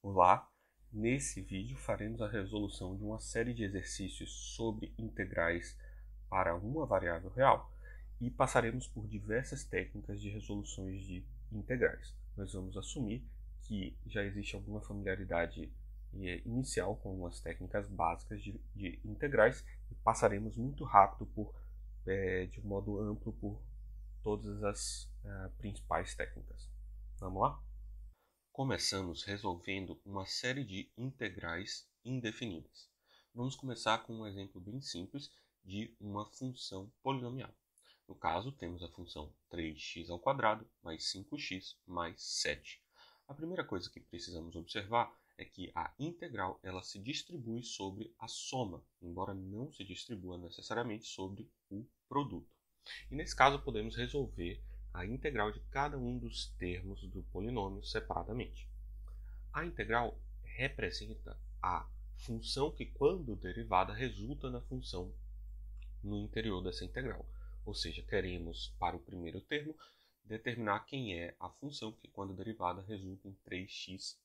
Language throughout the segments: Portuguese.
Olá, nesse vídeo faremos a resolução de uma série de exercícios sobre integrais para uma variável real e passaremos por diversas técnicas de resoluções de integrais. Nós vamos assumir que já existe alguma familiaridade inicial com algumas técnicas básicas de integrais e passaremos muito rápido de um modo amplo por todas as principais técnicas. Vamos lá? Começamos resolvendo uma série de integrais indefinidas. Vamos começar com um exemplo bem simples de uma função polinomial. No caso, temos a função 3x² mais 5x mais 7. A primeira coisa que precisamos observar é que a integral ela se distribui sobre a soma, embora não se distribua necessariamente sobre o produto. E nesse caso, podemos resolver a integral de cada um dos termos do polinômio separadamente. A integral representa a função que, quando derivada, resulta na função no interior dessa integral. Ou seja, queremos, para o primeiro termo, determinar quem é a função que, quando derivada, resulta em 3x².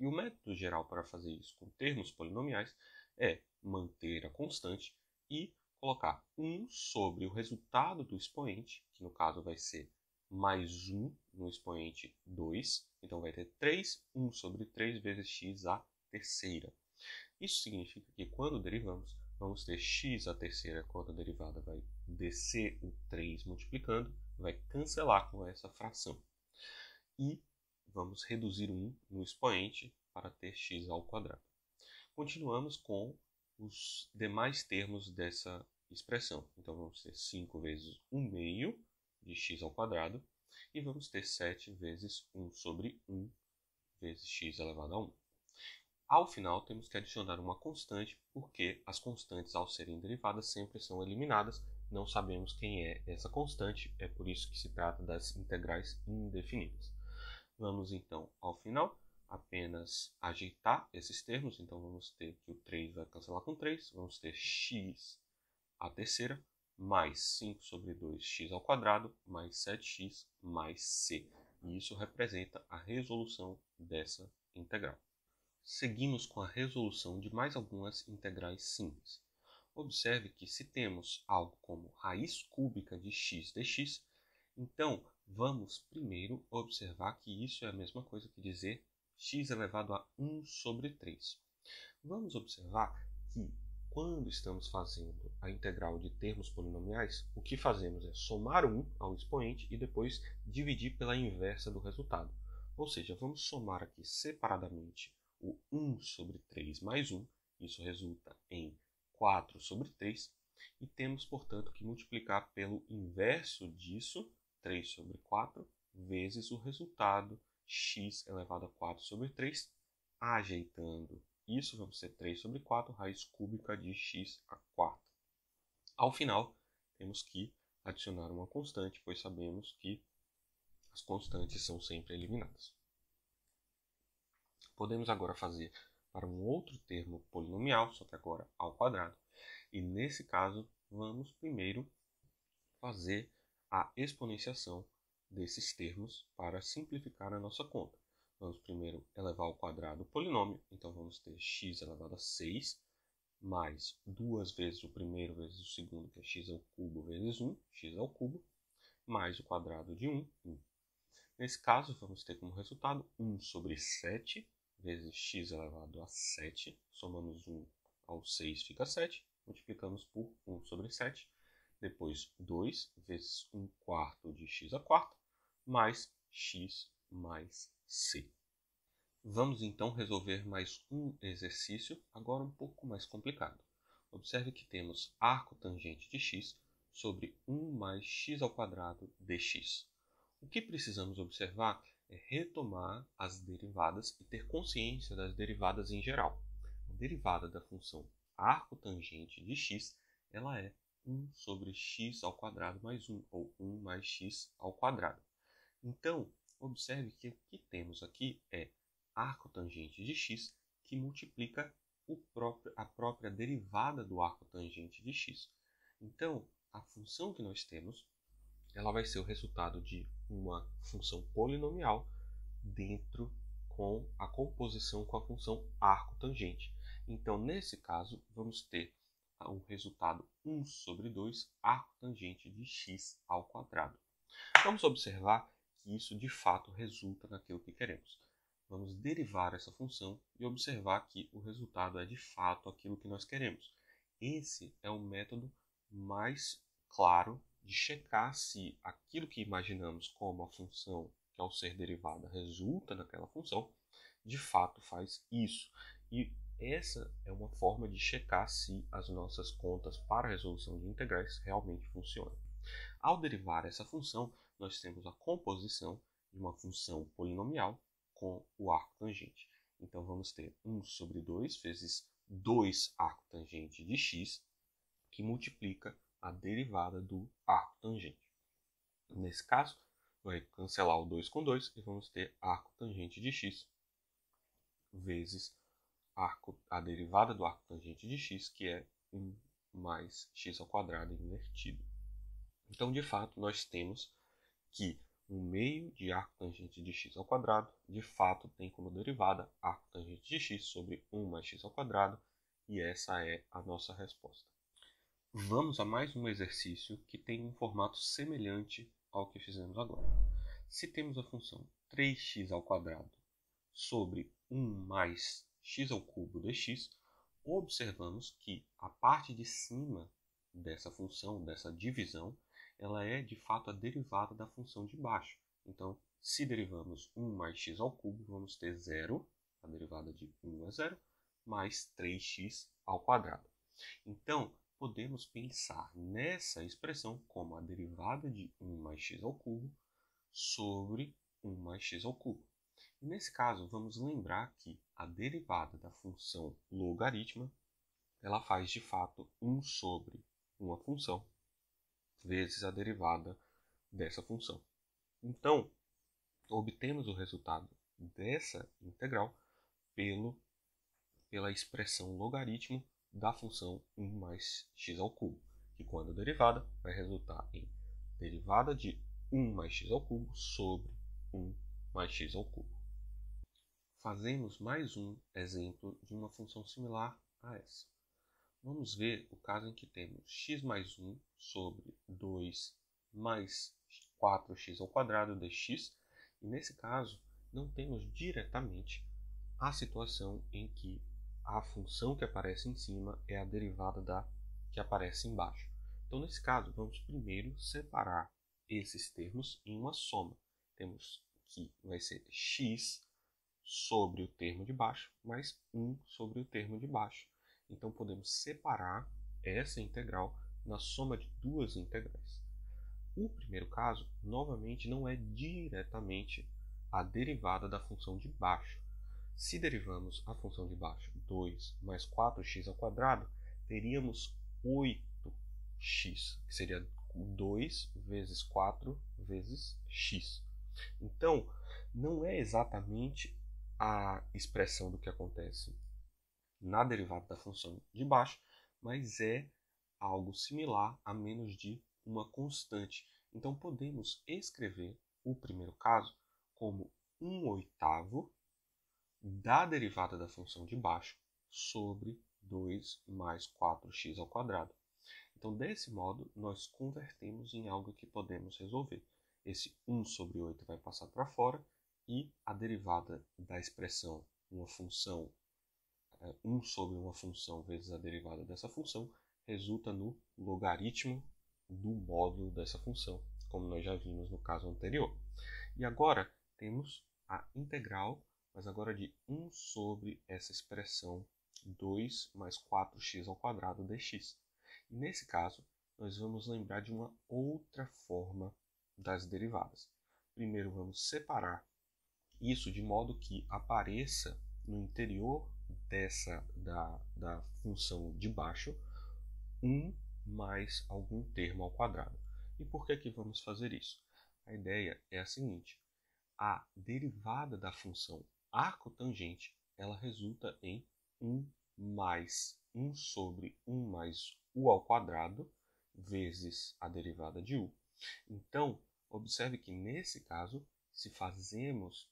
E o método geral para fazer isso com termos polinomiais é manter a constante e colocar 1 sobre o resultado do expoente, que no caso vai ser mais 1 no expoente 2. Então vai ter 3, 1 sobre 3 vezes x à terceira. Isso significa que quando derivamos, vamos ter x à terceira quando a derivada vai descer o 3 multiplicando, vai cancelar com essa fração. E vamos reduzir 1 no expoente para ter x². Continuamos com os demais termos dessa expressão. Então, vamos ter 5 vezes 1 meio de x² e vamos ter 7 vezes 1 sobre 1 vezes x elevado a 1. Ao final, temos que adicionar uma constante, porque as constantes, ao serem derivadas, sempre são eliminadas. Não sabemos quem é essa constante, é por isso que se trata das integrais indefinidas. Vamos, então, ao final, apenas ajeitar esses termos. Então, vamos ter que o 3 vai cancelar com 3. Vamos ter x à terceira mais 5 sobre 2x² mais 7x mais c. E isso representa a resolução dessa integral. Seguimos com a resolução de mais algumas integrais simples. Observe que se temos algo como raiz cúbica de x dx, então vamos primeiro observar que isso é a mesma coisa que dizer x elevado a 1 sobre 3. Vamos observar que quando estamos fazendo a integral de termos polinomiais, o que fazemos é somar 1 ao expoente e depois dividir pela inversa do resultado. Ou seja, vamos somar aqui separadamente o 1 sobre 3 mais 1, isso resulta em 4 sobre 3, e temos, portanto, que multiplicar pelo inverso disso, 3 sobre 4, vezes o resultado x elevado a 4 sobre 3, ajeitando isso, vamos ter 3 sobre 4, raiz cúbica de x à quarta. Ao final, temos que adicionar uma constante, pois sabemos que as constantes são sempre eliminadas. Podemos agora fazer para um outro termo polinomial, só que agora ao quadrado. E nesse caso, vamos primeiro fazer a exponenciação desses termos para simplificar a nossa conta. Vamos primeiro elevar ao quadrado o polinômio, então vamos ter x elevado a 6, mais 2 vezes o primeiro vezes o segundo, que é x ao cubo vezes 1, x ao cubo, mais o quadrado de 1, 1. Nesse caso, vamos ter como resultado 1 sobre 7, vezes x elevado a 7, somamos 1 ao 6 fica 7, multiplicamos por 1 sobre 7, depois 2 vezes 1 quarto de x à quarta, mais x mais c. Vamos então resolver mais um exercício, agora um pouco mais complicado. Observe que temos arco tangente de x sobre 1 mais x² dx. O que precisamos observar é retomar as derivadas e ter consciência das derivadas em geral. A derivada da função arco tangente de x ela é 1 sobre x² mais 1, ou 1 mais x². Então, observe que o que temos aqui é arco tangente de x que multiplica a própria derivada do arco tangente de x. Então, a função que nós temos ela vai ser o resultado de uma função polinomial dentro com a composição com a função arcotangente. Então, nesse caso, vamos ter o resultado 1 sobre 2 arcotangente de x ao quadrado. Vamos observar que isso de fato resulta naquilo que queremos. Vamos derivar essa função e observar que o resultado é de fato aquilo que nós queremos. Esse é o método mais claro de checar se aquilo que imaginamos como a função que ao ser derivada resulta naquela função, de fato faz isso. E essa é uma forma de checar se as nossas contas para a resolução de integrais realmente funcionam. Ao derivar essa função, nós temos a composição de uma função polinomial com o arcotangente. Então, vamos ter 1 sobre 2 vezes 2 arcotangente de x, que multiplica a derivada do arcotangente. Nesse caso, vai cancelar o 2 com 2 e vamos ter arcotangente de x vezes a derivada do arcotangente de x, que é 1 mais x ao quadrado invertido. Então, de fato, nós temos que um meio de arcotangente de x ao quadrado, de fato, tem como derivada arcotangente de x sobre 1 mais x ao quadrado, e essa é a nossa resposta. Vamos a mais um exercício que tem um formato semelhante ao que fizemos agora. Se temos a função 3x ao quadrado sobre 1 mais x ao cubo dx, observamos que a parte de cima dessa função, dessa divisão, ela é de fato a derivada da função de baixo. Então, se derivamos 1 mais x ao cubo, vamos ter 0, a derivada de 1 é 0, mais 3x ao quadrado. Então, podemos pensar nessa expressão como a derivada de 1 mais x ao cubo sobre 1 mais x ao cubo. E nesse caso, vamos lembrar que a derivada da função logaritma, ela faz de fato 1 sobre uma função vezes a derivada dessa função. Então, obtemos o resultado dessa integral pela expressão logaritmo da função 1 mais x ao cubo, que quando derivada vai resultar em derivada de 1 mais x ao cubo sobre 1 mais x ao cubo. Fazemos mais um exemplo de uma função similar a essa. Vamos ver o caso em que temos x mais 1 sobre 2 mais 4x ao quadrado dx, e nesse caso não temos diretamente a situação em que a função que aparece em cima é a derivada da que aparece embaixo. Então, nesse caso, vamos primeiro separar esses termos em uma soma. Temos que vai ser x sobre o termo de baixo mais 1 sobre o termo de baixo. Então, podemos separar essa integral na soma de duas integrais. O primeiro caso, novamente, não é diretamente a derivada da função de baixo. Se derivamos a função de baixo 2 mais 4x ao quadrado, teríamos 8x, que seria 2 vezes 4 vezes x. Então, não é exatamente a expressão do que acontece na derivada da função de baixo, mas é algo similar a menos de uma constante. Então, podemos escrever o primeiro caso como 1/8 da derivada da função de baixo sobre 2 mais 4x ao quadrado. Então, desse modo, nós convertemos em algo que podemos resolver. Esse 1 sobre 8 vai passar para fora e a derivada da expressão, uma função 1 sobre uma função vezes a derivada dessa função, resulta no logaritmo do módulo dessa função, como nós já vimos no caso anterior. E agora temos a integral, mas agora de 1 sobre essa expressão 2 mais 4x ao quadrado dx. E nesse caso, nós vamos lembrar de uma outra forma das derivadas. Primeiro, vamos separar isso de modo que apareça no interior da função de baixo 1 mais algum termo ao quadrado. E por que vamos fazer isso? A ideia é a seguinte: a derivada da função arcotangente ela resulta em 1 mais 1 sobre 1 mais u ao quadrado vezes a derivada de u. Então, observe que nesse caso, se fazemos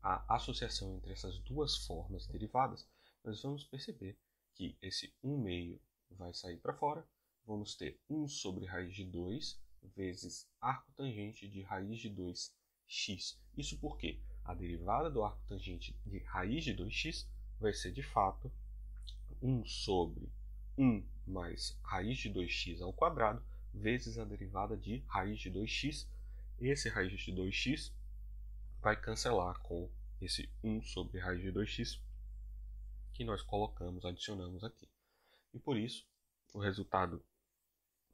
a associação entre essas duas formas derivadas, nós vamos perceber que esse 1/2 vai sair para fora, vamos ter 1 sobre raiz de 2 vezes arco tangente de raiz de 2x. Isso porque a derivada do arco tangente de raiz de 2x vai ser, de fato, 1 sobre 1 mais raiz de 2x ao quadrado vezes a derivada de raiz de 2x. Esse raiz de 2x vai cancelar com esse 1 sobre raiz de 2x que nós colocamos, adicionamos aqui. E por isso, o resultado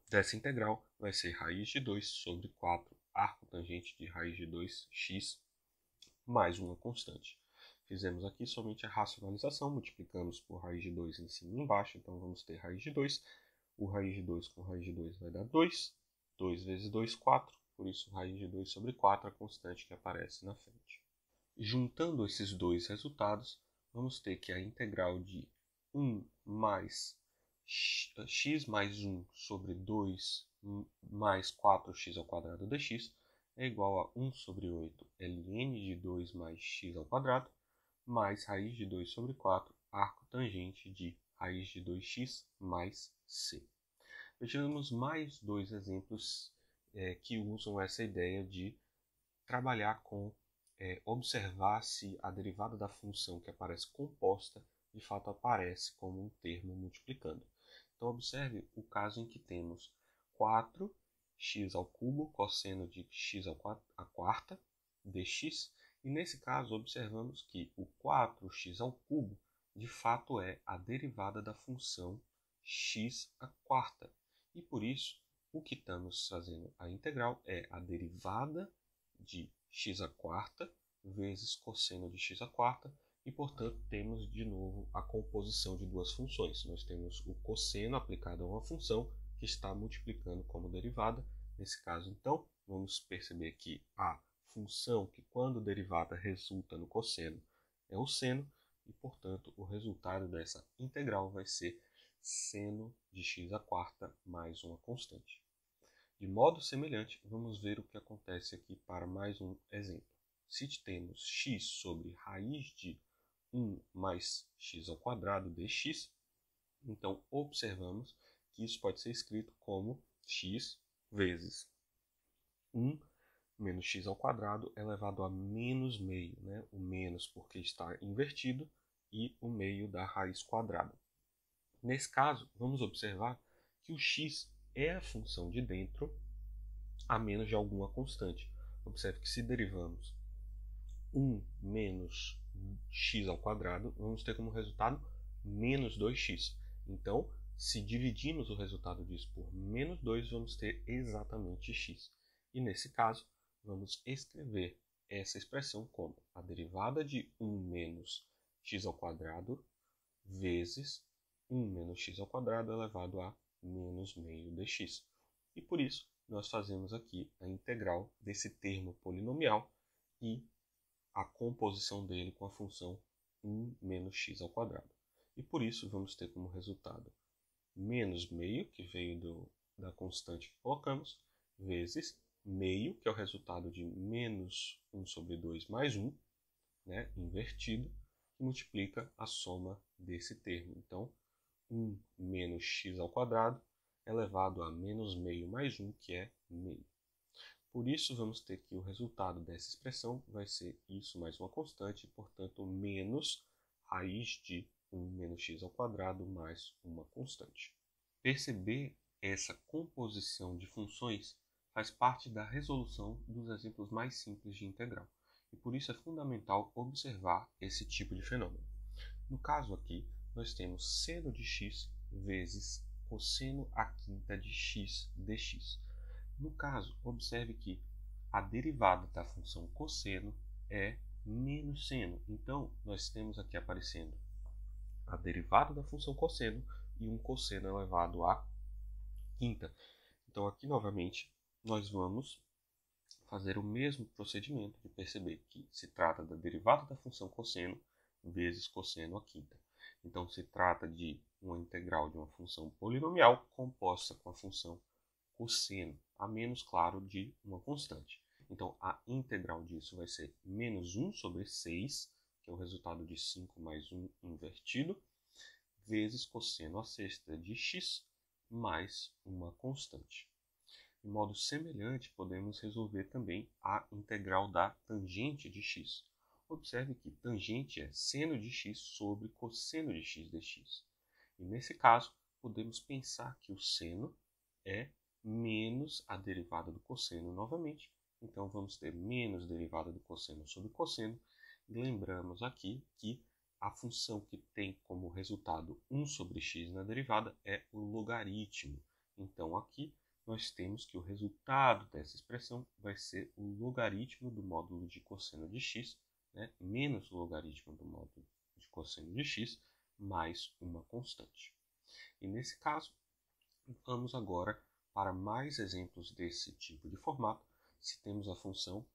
dessa integral vai ser raiz de 2 sobre 4 arco tangente de raiz de 2x mais uma constante. Fizemos aqui somente a racionalização, multiplicamos por raiz de 2 em cima e embaixo, então vamos ter raiz de 2. O raiz de 2 com raiz de 2 vai dar 2. 2 vezes 2, 4. Por isso, raiz de 2 sobre 4, a constante que aparece na frente. Juntando esses dois resultados, vamos ter que a integral de 1 mais x mais 1 sobre 2 mais 4x ao quadrado dx é igual a 1 sobre 8 ln de 2 mais x ao quadrado mais raiz de 2 sobre 4 arco tangente de raiz de 2x mais c. Vejamos mais dois exemplos que usam essa ideia de trabalhar com observar se a derivada da função que aparece composta de fato aparece como um termo multiplicando. Então, observe o caso em que temos 4x ao cubo cosseno de x à quarta dx, e nesse caso observamos que o 4x ao cubo de fato é a derivada da função x à quarta. E por isso, o que estamos fazendo a integral é a derivada de x à quarta vezes cosseno de x à quarta, e, portanto, temos de novo a composição de duas funções. Nós temos o cosseno aplicado a uma função que está multiplicando como derivada. Nesse caso, então, vamos perceber que a função que, quando derivada, resulta no cosseno é o seno, e, portanto, o resultado dessa integral vai ser seno de x à quarta mais uma constante. De modo semelhante, vamos ver o que acontece aqui para mais um exemplo. Se temos x sobre raiz de 1 mais x ao quadrado dx, então observamos que isso pode ser escrito como x vezes 1 menos x ao quadrado elevado a menos meio, né? O menos porque está invertido e o meio da raiz quadrada. Nesse caso, vamos observar que o x é a função de dentro a menos de alguma constante. Observe que se derivamos 1 menos x ao quadrado, vamos ter como resultado menos 2x. Então, se dividirmos o resultado disso por menos 2, vamos ter exatamente x. E nesse caso, vamos escrever essa expressão como a derivada de 1 menos x ao quadrado vezes 1 menos x ao quadrado elevado a menos meio dx. E por isso, nós fazemos aqui a integral desse termo polinomial e a composição dele com a função 1 menos x ao quadrado. E por isso vamos ter como resultado menos meio, que veio da constante que colocamos, vezes meio, que é o resultado de menos 1 sobre 2 mais 1, né, invertido, que multiplica a soma desse termo. Então, 1 menos x ao quadrado elevado a menos meio mais 1, que é meio. Por isso, vamos ter que o resultado dessa expressão vai ser isso mais uma constante, portanto, menos raiz de 1 menos x ao quadrado mais uma constante. Perceber essa composição de funções faz parte da resolução dos exemplos mais simples de integral, e por isso é fundamental observar esse tipo de fenômeno. No caso aqui, nós temos seno de x vezes cosseno à quinta de x dx. No caso, observe que a derivada da função cosseno é menos seno. Então, nós temos aqui aparecendo a derivada da função cosseno e um cosseno elevado à quinta. Então, aqui novamente, nós vamos fazer o mesmo procedimento de perceber que se trata da derivada da função cosseno vezes cosseno à quinta. Então, se trata de uma integral de uma função polinomial composta com a função cosseno, a menos, claro, de uma constante. Então, a integral disso vai ser menos 1 sobre 6, que é o resultado de 5 mais 1 invertido, vezes cosseno à sexta de x mais uma constante. De modo semelhante, podemos resolver também a integral da tangente de x. Observe que tangente é seno de x sobre cosseno de x dx. E nesse caso, podemos pensar que o seno é menos a derivada do cosseno novamente. Então, vamos ter menos derivada do cosseno sobre cosseno. E lembramos aqui que a função que tem como resultado 1 sobre x na derivada é o logaritmo. Então, aqui nós temos que o resultado dessa expressão vai ser o logaritmo do módulo de cosseno de x, né, menos o logaritmo do módulo de cosseno de x, mais uma constante. E nesse caso, vamos agora para mais exemplos desse tipo de formato. Se temos a função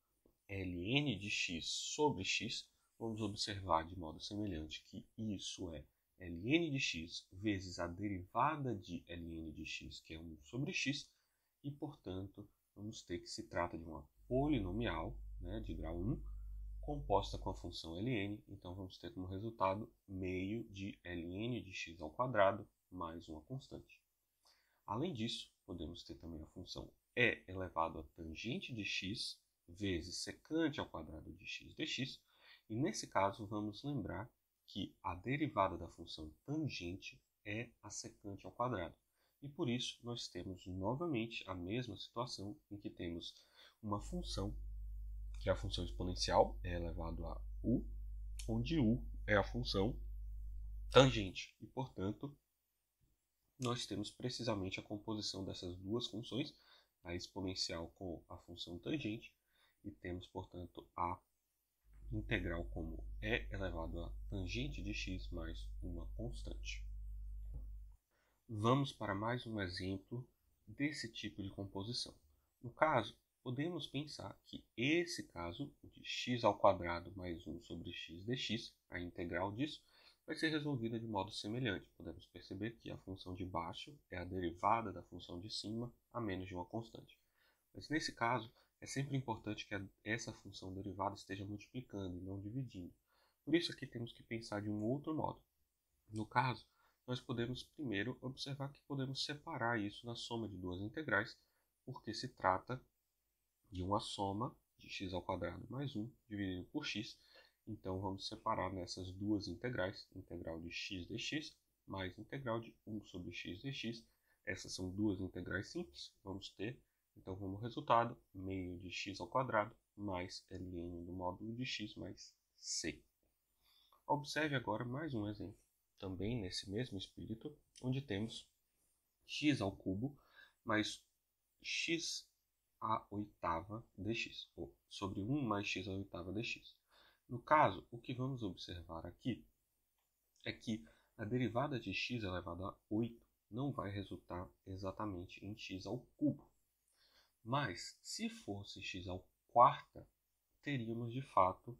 ln de x sobre x, vamos observar de modo semelhante que isso é ln de x vezes a derivada de ln de x, que é 1 sobre x, e, portanto, vamos ter que se trata de uma polinomial, né, de grau 1, composta com a função ln. Então, vamos ter como resultado meio de ln de x ao quadrado mais uma constante. Além disso, podemos ter também a função e elevado a tangente de x vezes secante ao quadrado de x dx. E, nesse caso, vamos lembrar que a derivada da função tangente é a secante ao quadrado. E por isso, nós temos novamente a mesma situação em que temos uma função, que é a função exponencial, é elevado a u, onde u é a função tangente. E, portanto, nós temos precisamente a composição dessas duas funções, a exponencial com a função tangente, e temos, portanto, a integral como e elevado a tangente de x mais uma constante. Vamos para mais um exemplo desse tipo de composição. No caso, podemos pensar que esse caso, o de x ao quadrado mais 1 sobre x dx, a integral disso, vai ser resolvida de modo semelhante. Podemos perceber que a função de baixo é a derivada da função de cima a menos de uma constante. Mas nesse caso, é sempre importante que essa função derivada esteja multiplicando e não dividindo. Por isso aqui temos que pensar de um outro modo. No caso, nós podemos primeiro observar que podemos separar isso na soma de duas integrais, porque se trata de uma soma de x ao quadrado mais 1 dividido por x. Então, vamos separar nessas duas integrais, integral de x dx mais integral de 1 sobre x dx. Essas são duas integrais simples, vamos ter, então, como resultado, meio de x ao quadrado mais ln do módulo de x mais c. Observe agora mais um exemplo, também nesse mesmo espírito, onde temos x ao cubo mais x à oitava dx, ou sobre 1 mais x à oitava dx. No caso, o que vamos observar aqui é que a derivada de x elevado a 8 não vai resultar exatamente em x ao cubo. Mas, se fosse x ao quarta, teríamos de fato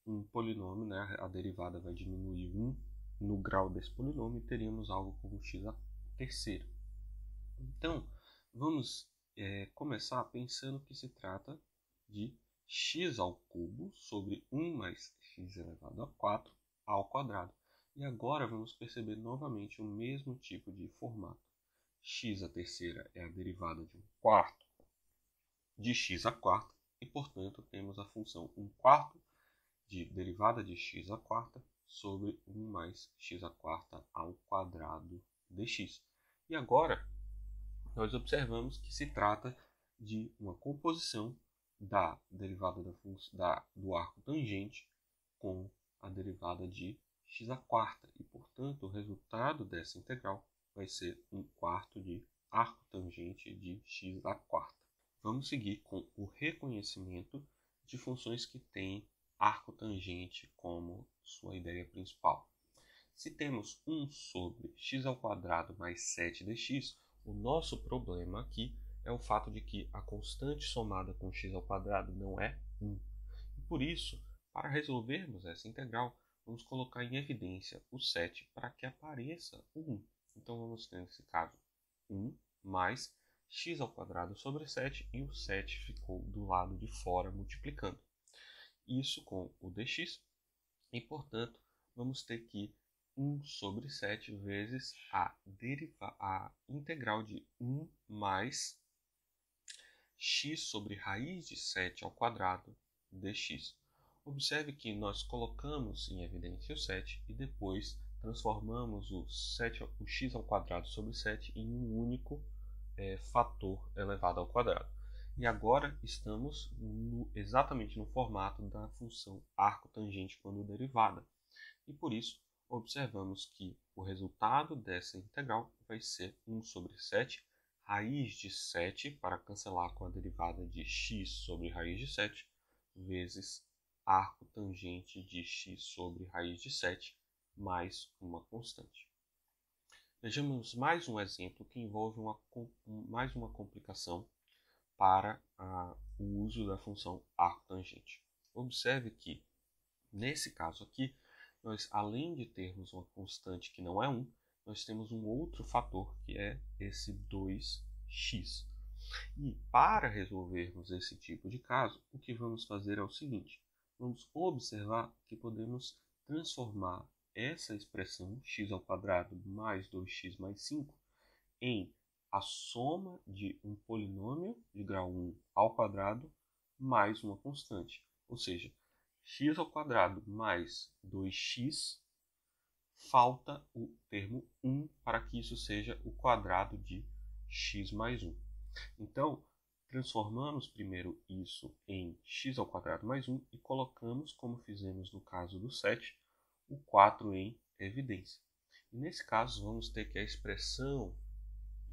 um polinômio, né? A derivada vai diminuir 1 no grau desse polinômio e teríamos algo como x à terceira. Então, vamos começar pensando que se trata de x ao cubo sobre 1 mais x elevado a 4 ao quadrado. E agora vamos perceber novamente o mesmo tipo de formato. X à terceira é a derivada de 1 quarto de x à quarta e, portanto, temos a função 1 quarto de derivada de x à quarta sobre 1 mais x à quarta ao quadrado dx. E agora, nós observamos que se trata de uma composição da derivada do arco tangente com a derivada de x à quarta. E, portanto, o resultado dessa integral vai ser 1 quarto de arco tangente de x à quarta. Vamos seguir com o reconhecimento de funções que têm arco tangente como sua ideia principal. Se temos 1 sobre x ao quadrado mais 7 dx, o nosso problema aqui é o fato de que a constante somada com x ao quadrado não é 1. E por isso, para resolvermos essa integral, vamos colocar em evidência o 7 para que apareça o 1. Então, vamos ter, nesse caso, 1 mais x ao quadrado sobre 7 e o 7 ficou do lado de fora multiplicando. Isso com o dx e, portanto, vamos ter que 1 sobre 7 vezes a integral de 1 mais x sobre raiz de 7 ao quadrado dx. Observe que nós colocamos em evidência o 7 e depois transformamos o x ao quadrado sobre 7 em um único fator elevado ao quadrado. E agora estamos exatamente no formato da função arcotangente quando derivada. E por isso, observamos que o resultado dessa integral vai ser 1 sobre 7, raiz de 7, para cancelar com a derivada de x sobre raiz de 7, vezes arcotangente de x sobre raiz de 7, mais uma constante. Vejamos mais um exemplo que envolve mais uma complicação para o uso da função arcotangente. Observe que, nesse caso aqui, nós, além de termos uma constante que não é 1, nós temos um outro fator, que é esse 2x. E para resolvermos esse tipo de caso, o que vamos fazer é o seguinte: vamos observar que podemos transformar essa expressão x ao quadrado mais 2x mais 5 em a soma de um polinômio de grau 1 ao quadrado mais uma constante. Ou seja, x ao quadrado mais 2x, falta o termo 1 para que isso seja o quadrado de x mais 1. Então, transformamos primeiro isso em x ao quadrado mais 1 e colocamos, como fizemos no caso do 7, o 4 em evidência. E nesse caso, vamos ter que a expressão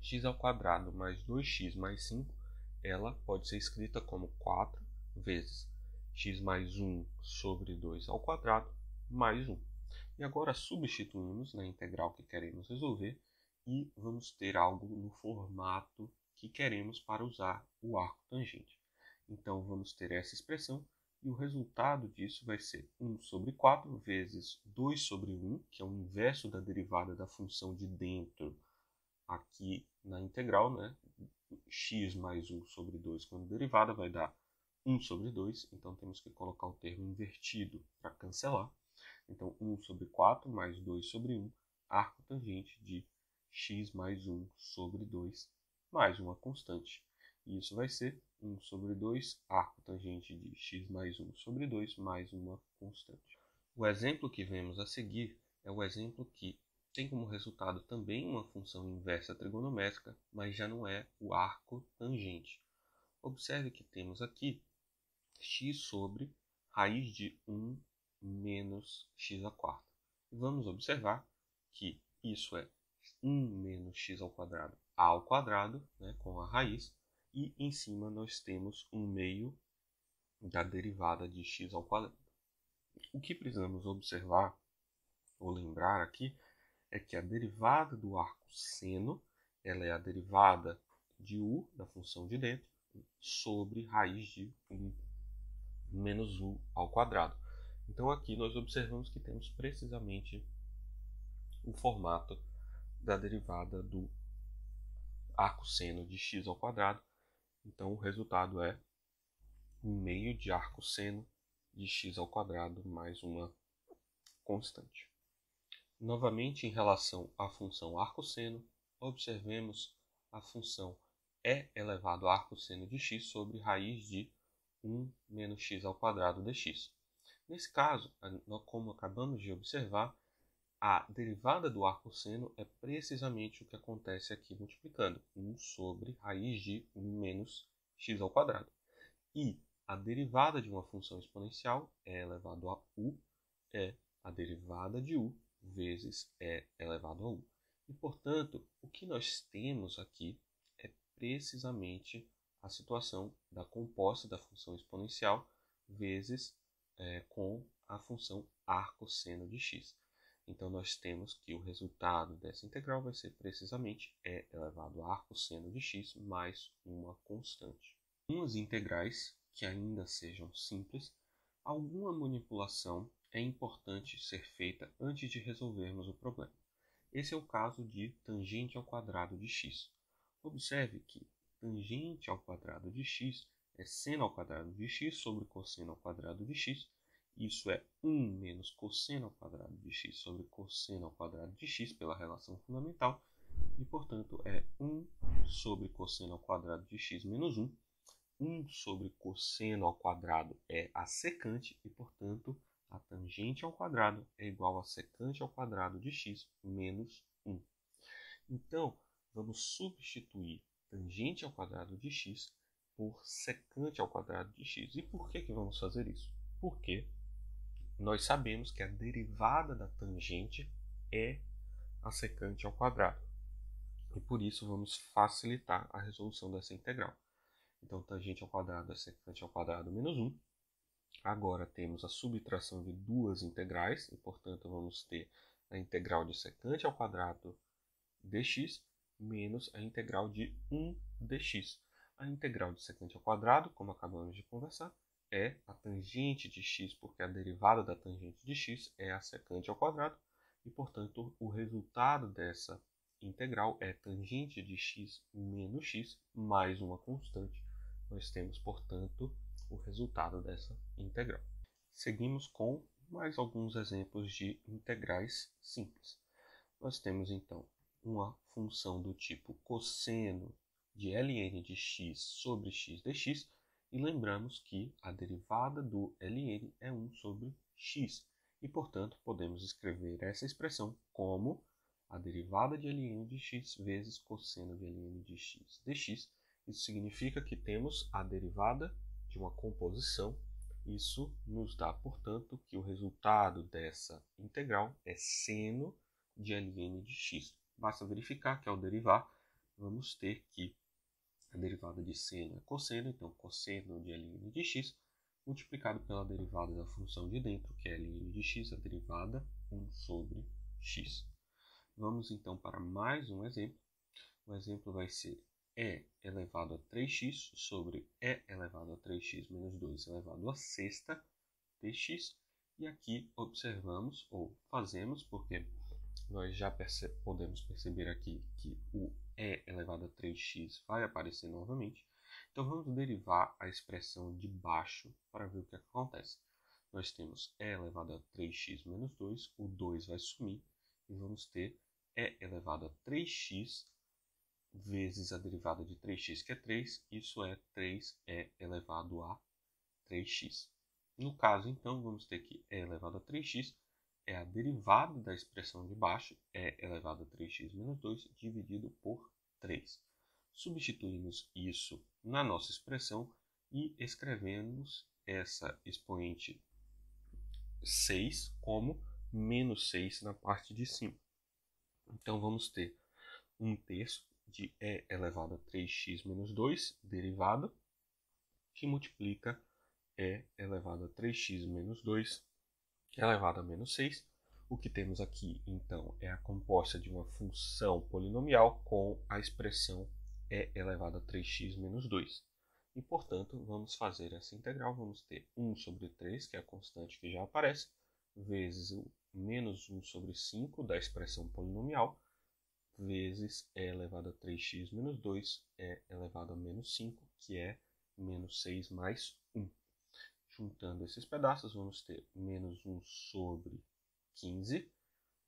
x ao quadrado mais 2x mais 5, ela pode ser escrita como 4 vezes x mais 1 sobre 2 ao quadrado mais 1. E agora substituímos na integral que queremos resolver e vamos ter algo no formato que queremos para usar o arco tangente. Então, vamos ter essa expressão e o resultado disso vai ser 1 sobre 4 vezes 2 sobre 1, que é o inverso da derivada da função de dentro aqui na integral, né? X mais 1 sobre 2 quando derivada vai dar 1 sobre 2, então temos que colocar o termo invertido para cancelar. Então, 1 sobre 4 mais 2 sobre 1, arco tangente de x mais 1 sobre 2, mais uma constante. E isso vai ser 1 sobre 2, arco tangente de x mais 1 sobre 2, mais uma constante. O exemplo que vemos a seguir é o exemplo que tem como resultado também uma função inversa trigonométrica, mas já não é o arco tangente. Observe que temos aqui x sobre raiz de 1 menos x à quarta. E vamos observar que isso é 1 menos x ao quadrado, né, com a raiz, e em cima nós temos 1/2 da derivada de x ao quadrado. O que precisamos observar ou lembrar aqui é que a derivada do arco seno, ela é a derivada de u, da função de dentro, sobre raiz de 1 menos u ao quadrado. Então aqui nós observamos que temos precisamente o formato da derivada do arco seno de x ao quadrado. Então o resultado é 1/2 de arco seno de x ao quadrado mais uma constante. Novamente, em relação à função arcosseno, observemos a função e elevado a arcosseno de x sobre raiz de 1 menos x ao quadrado dx. Nesse caso, como acabamos de observar, a derivada do arcosseno é precisamente o que acontece aqui multiplicando 1 sobre raiz de 1 menos x ao quadrado. E a derivada de uma função exponencial, e elevado a u, é a derivada de u vezes e elevado a u. E, portanto, o que nós temos aqui é precisamente a situação da composta da função exponencial vezes com a função arcosseno de x. Então, nós temos que o resultado dessa integral vai ser precisamente e elevado a arcosseno de x mais uma constante. Algumas integrais que ainda sejam simples, alguma manipulação é importante ser feita antes de resolvermos o problema. Esse é o caso de tangente ao quadrado de x. Observe que tangente ao quadrado de x é seno ao quadrado de x sobre cosseno ao quadrado de x. Isso é 1 menos cosseno ao quadrado de x sobre cosseno ao quadrado de x pela relação fundamental. E, portanto, é 1 sobre cosseno ao quadrado de x menos 1. 1 sobre cosseno ao quadrado é a secante e, portanto, a tangente ao quadrado é igual a secante ao quadrado de x menos 1. Então, vamos substituir tangente ao quadrado de x por secante ao quadrado de x. E por que vamos fazer isso? Porque nós sabemos que a derivada da tangente é a secante ao quadrado. E por isso vamos facilitar a resolução dessa integral. Então, tangente ao quadrado é secante ao quadrado menos 1. Agora temos a subtração de duas integrais, e portanto vamos ter a integral de secante ao quadrado dx menos a integral de 1 dx. A integral de secante ao quadrado, como acabamos de conversar, é a tangente de x, porque a derivada da tangente de x é a secante ao quadrado, e portanto o resultado dessa integral é tangente de x menos x mais uma constante. Nós temos, portanto, o resultado dessa integral. Seguimos com mais alguns exemplos de integrais simples. Nós temos, então, uma função do tipo cosseno de ln de x sobre x dx, e lembramos que a derivada do ln é 1 sobre x, e, portanto, podemos escrever essa expressão como a derivada de ln de x vezes cosseno de ln de x dx. Isso significa que temos a derivada de uma composição. Isso nos dá, portanto, que o resultado dessa integral é seno de ln de x. Basta verificar que ao derivar, vamos ter que a derivada de seno é cosseno, então cosseno de ln de x, multiplicado pela derivada da função de dentro, que é ln de x, a derivada 1 sobre x. Vamos então para mais um exemplo. O exemplo vai ser e elevado a 3x sobre e elevado a 3x menos 2 elevado a sexta dx. E aqui observamos, ou fazemos, porque nós já podemos perceber aqui que o e elevado a 3x vai aparecer novamente. Então vamos derivar a expressão de baixo para ver o que acontece. Nós temos e elevado a 3x menos 2, o 2 vai sumir, e vamos ter e elevado a 3x vezes a derivada de 3x, que é 3, isso é 3e elevado a 3x. No caso, então, vamos ter que e elevado a 3x é a derivada da expressão de baixo, e elevado a 3x menos 2, dividido por 3. Substituímos isso na nossa expressão e escrevemos essa expoente 6 como menos 6 na parte de cima. Então, vamos ter 1/3 de e elevado a 3x menos 2, derivada, que multiplica e elevado a 3x menos 2 elevado a menos 6. O que temos aqui, então, é a composta de uma função polinomial com a expressão e elevado a 3x menos 2. E, portanto, vamos fazer essa integral. Vamos ter 1 sobre 3, que é a constante que já aparece, vezes o menos 1 sobre 5 da expressão polinomial, vezes e elevado a 3x menos 2 é elevado a menos 5, que é menos 6 mais 1. Juntando esses pedaços, vamos ter menos 1 sobre 15,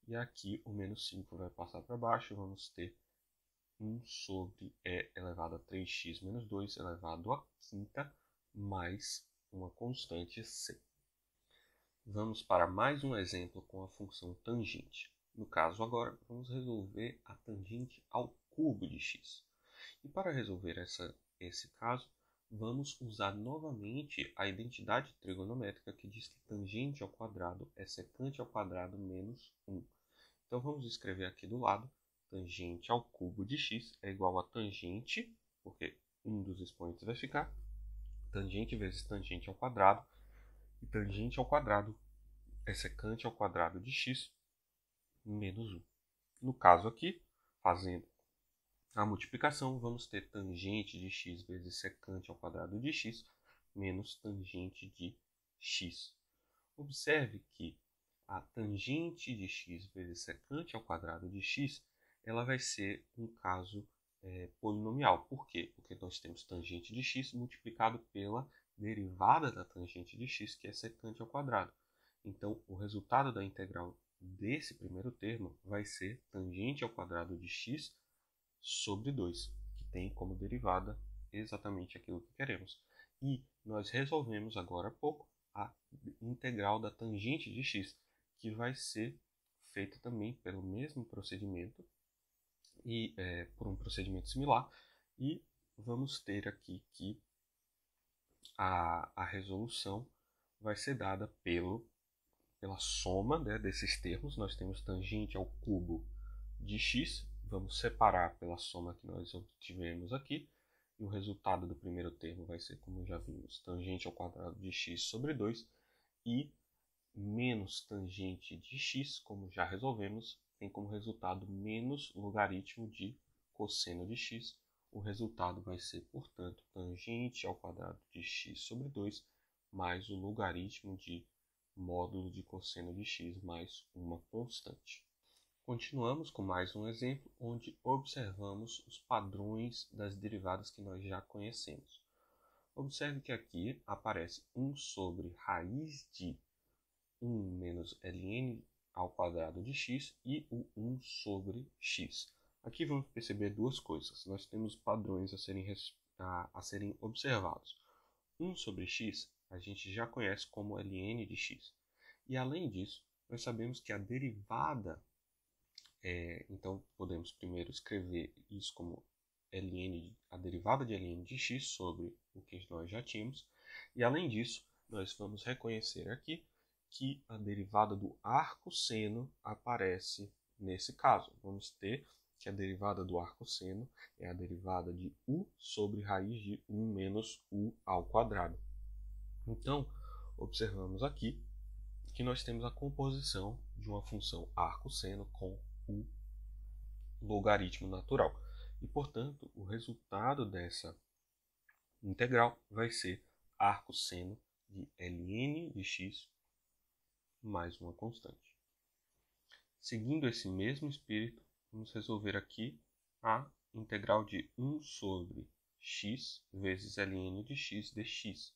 e aqui o menos 5 vai passar para baixo, vamos ter 1 sobre e elevado a 3x menos 2 elevado a quinta, mais uma constante c. Vamos para mais um exemplo com a função tangente. No caso agora, vamos resolver a tangente ao cubo de x. E para resolver esse caso, vamos usar novamente a identidade trigonométrica que diz que tangente ao quadrado é secante ao quadrado menos 1. Então vamos escrever aqui do lado, tangente ao cubo de x é igual a tangente, porque um dos expoentes vai ficar, tangente vezes tangente ao quadrado, e tangente ao quadrado é secante ao quadrado de x menos 1. No caso aqui, fazendo a multiplicação, vamos ter tangente de x vezes secante ao quadrado de x menos tangente de x. Observe que a tangente de x vezes secante ao quadrado de x, ela vai ser um caso polinomial. Por quê? Porque nós temos tangente de x multiplicado pela derivada da tangente de x, que é secante ao quadrado. Então, o resultado da integral desse primeiro termo vai ser tangente ao quadrado de x sobre 2, que tem como derivada exatamente aquilo que queremos. E nós resolvemos agora há pouco a integral da tangente de x, que vai ser feita também pelo mesmo procedimento, e por um procedimento similar, e vamos ter aqui que a resolução vai ser dada pela soma, né, desses termos. Nós temos tangente ao cubo de x, vamos separar pela soma que nós obtivemos aqui, e o resultado do primeiro termo vai ser, como já vimos, tangente ao quadrado de x sobre 2, e menos tangente de x, como já resolvemos, tem como resultado menos logaritmo de cosseno de x. O resultado vai ser, portanto, tangente ao quadrado de x sobre 2 mais o logaritmo de módulo de cosseno de x mais uma constante. Continuamos com mais um exemplo, onde observamos os padrões das derivadas que nós já conhecemos. Observe que aqui aparece 1 sobre raiz de 1 menos ln ao quadrado de x e o 1 sobre x. Aqui vamos perceber duas coisas. Nós temos padrões a serem observados. 1 sobre x a gente já conhece como ln de x. E além disso, nós sabemos que a derivada, então podemos primeiro escrever isso como a derivada de ln de x sobre o que nós já tínhamos. E além disso, nós vamos reconhecer aqui que a derivada do arcosseno aparece nesse caso. Vamos ter que a derivada do arcosseno é a derivada de u sobre raiz de 1 menos u ao quadrado. Então, observamos aqui que nós temos a composição de uma função arcosseno com o logaritmo natural. E, portanto, o resultado dessa integral vai ser arcosseno de ln de x mais uma constante. Seguindo esse mesmo espírito, vamos resolver aqui a integral de 1 sobre x vezes ln de x dx.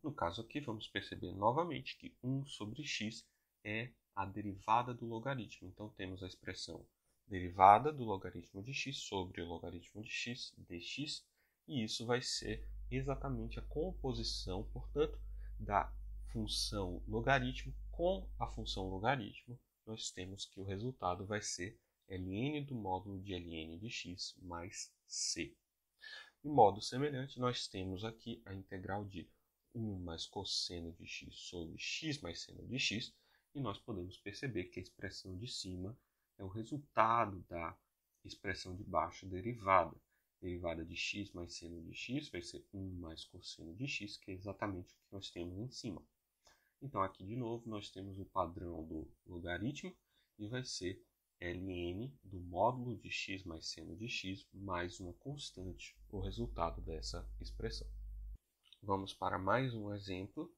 No caso aqui, vamos perceber novamente que 1 sobre x é a derivada do logaritmo. Então, temos a expressão derivada do logaritmo de x sobre o logaritmo de x dx, e isso vai ser exatamente a composição, portanto, da função logaritmo com a função logaritmo. Nós temos que o resultado vai ser ln do módulo de ln de x mais c. De modo semelhante, nós temos aqui a integral de 1 mais cosseno de x sobre x mais seno de x, e nós podemos perceber que a expressão de cima é o resultado da expressão de baixo derivada. Derivada de x mais seno de x vai ser 1 mais cosseno de x, que é exatamente o que nós temos em cima. Então, aqui de novo, nós temos o padrão do logaritmo, e vai ser ln do módulo de x mais seno de x mais uma constante, o resultado dessa expressão. Vamos para mais um exemplo,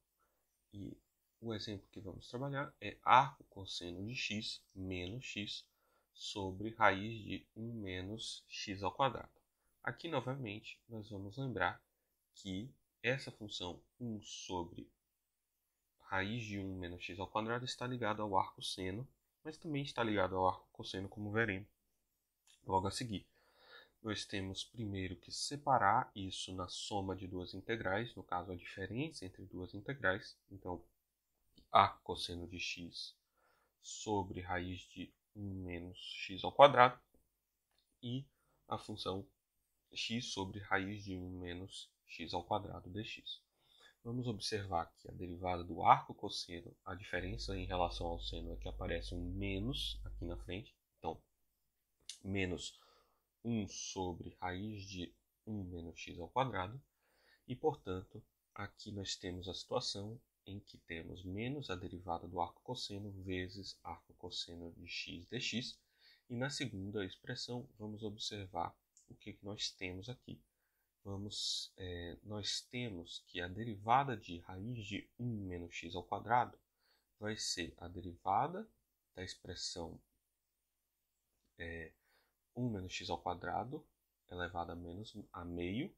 e o exemplo que vamos trabalhar é arcocosseno de x menos x sobre raiz de 1 menos x ao quadrado. Aqui, novamente, nós vamos lembrar que essa função 1 sobre raiz de 1 menos x ao quadrado está ligada ao arcosseno, mas também está ligado ao arcocosseno, como veremos logo a seguir. Nós temos primeiro que separar isso na soma de duas integrais, no caso a diferença entre duas integrais. Então, arcocosseno de x sobre raiz de 1 menos x ao quadrado, e a função x sobre raiz de 1 menos x ao quadrado dx. Vamos observar que a derivada do arcocosseno, a diferença em relação ao seno é que aparece um menos aqui na frente. Então, menos 1 sobre raiz de 1 menos x ao quadrado. E, portanto, aqui nós temos a situação em que temos menos a derivada do arcocosseno vezes arcocosseno de x dx. E na segunda expressão, vamos observar o que nós temos aqui. Nós temos que a derivada de raiz de 1 menos x ao quadrado vai ser a derivada da expressão 1 menos x ao quadrado elevado a meio,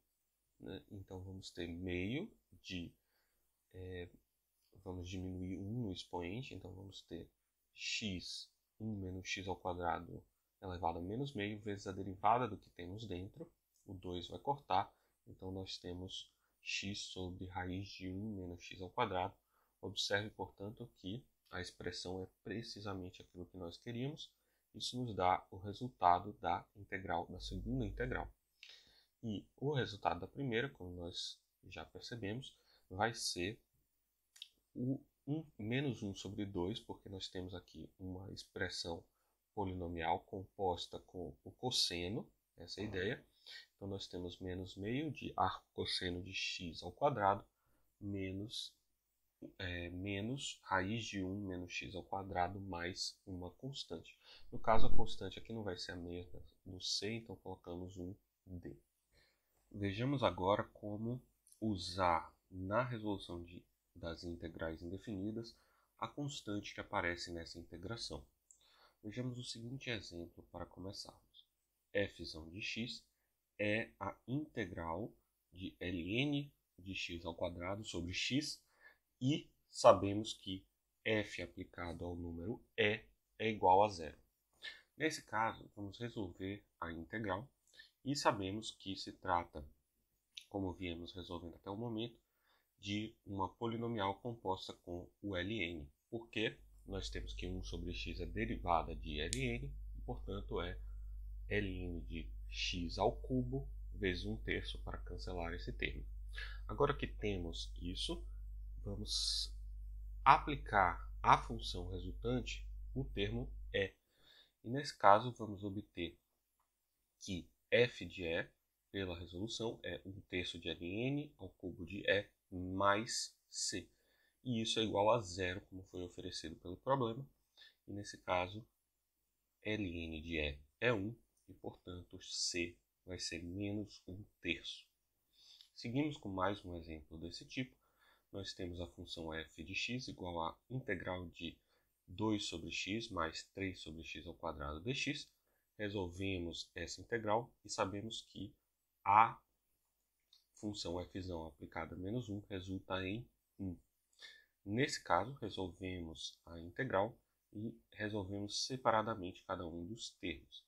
né? Então vamos ter meio de, vamos diminuir 1 no expoente, então vamos ter x1 menos x ao quadrado elevado a menos meio vezes a derivada do que temos dentro, o 2 vai cortar, então nós temos x sobre raiz de 1 menos x ao quadrado. Observe, portanto, que a expressão é precisamente aquilo que nós queríamos. Isso nos dá o resultado da integral, da segunda integral. E o resultado da primeira, como nós já percebemos, vai ser o menos 1 sobre 2, porque nós temos aqui uma expressão polinomial composta com o cosseno, essa é a ideia. Então nós temos menos meio de arco cosseno de x ao quadrado menos raiz de 1 menos x ao quadrado mais uma constante. No caso, a constante aqui não vai ser a mesma do c, então colocamos um d. Vejamos agora como usar na resolução das integrais indefinidas a constante que aparece nessa integração. Vejamos o seguinte exemplo para começarmos. f de x é a integral de ln de x ao quadrado sobre x, e sabemos que f aplicado ao número é igual a zero. Nesse caso, vamos resolver a integral e sabemos que se trata, como viemos resolvendo até o momento, de uma polinomial composta com o ln, porque nós temos que 1 sobre x é derivada de ln, e, portanto, é ln de x ao cubo vezes 1/3 para cancelar esse termo. Agora que temos isso, vamos aplicar à função resultante o termo e. E nesse caso, vamos obter que f de e, pela resolução, é 1/3 de ln ao cubo de e mais c. E isso é igual a zero, como foi oferecido pelo problema. E nesse caso, ln de e é 1, e portanto c vai ser menos 1/3. Seguimos com mais um exemplo desse tipo. Nós temos a função f de x igual a integral de 2 sobre x mais 3 sobre x ao quadrado dx. Resolvemos essa integral e sabemos que a função f aplicada a menos 1 resulta em 1. Nesse caso, resolvemos a integral e resolvemos separadamente cada um dos termos.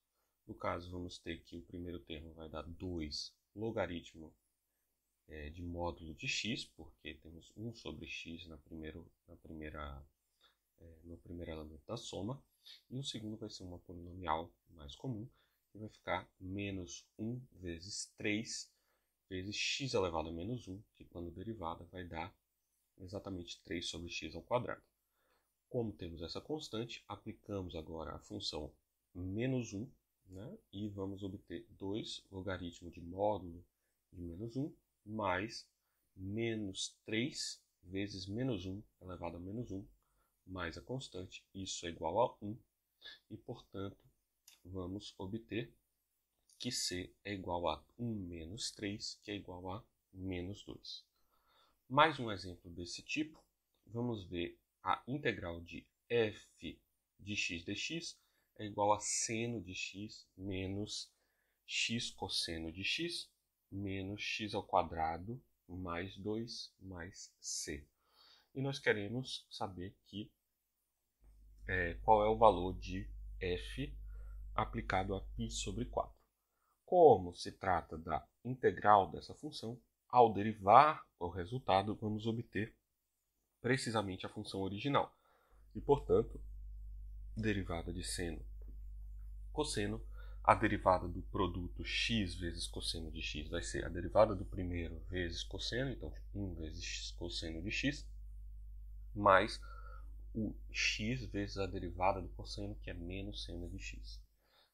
No caso, vamos ter que o primeiro termo vai dar 2 logaritmo de módulo de x, porque temos 1 sobre x no primeiro elemento da soma, e o segundo vai ser uma polinomial mais comum, que vai ficar menos 1 vezes 3 vezes x elevado a menos 1, que quando derivada vai dar exatamente 3 sobre x ao quadrado. Como temos essa constante, aplicamos agora a função menos 1, né, e vamos obter 2 logaritmo de módulo de menos 1, mais menos 3 vezes menos 1 elevado a menos 1, mais a constante, isso é igual a 1, e, portanto, vamos obter que c é igual a 1 menos 3, que é igual a menos 2. Mais um exemplo desse tipo, vamos ver a integral de f de x dx é igual a seno de x menos x cosseno de x menos x ao quadrado mais 2 mais c. E nós queremos saber qual é o valor de f aplicado a π sobre 4. Como se trata da integral dessa função, ao derivar o resultado, vamos obter precisamente a função original. E, portanto, derivada de seno cosseno, a derivada do produto x vezes cosseno de x vai ser a derivada do primeiro vezes cosseno, então 1 vezes cosseno de x, mais o x vezes a derivada do cosseno, que é menos seno de x.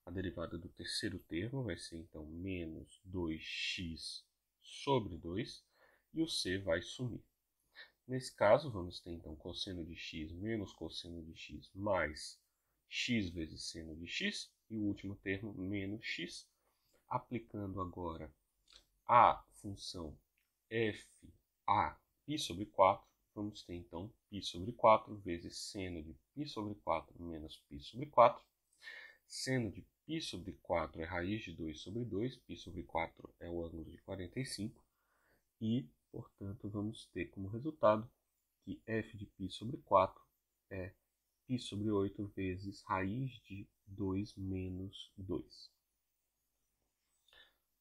A derivada do terceiro termo vai ser, então, menos 2x sobre 2, e o c vai sumir. Nesse caso, vamos ter, então, cosseno de x menos cosseno de x mais x vezes seno de x, e o último termo, menos x. Aplicando agora a função f a π sobre 4, vamos ter, então, π sobre 4 vezes seno de π sobre 4 menos π sobre 4. Seno de π sobre 4 é raiz de 2 sobre 2, π sobre 4 é o ângulo de 45, e, portanto, vamos ter como resultado que f de π sobre 4 é π sobre 8 vezes raiz de 2 menos 2.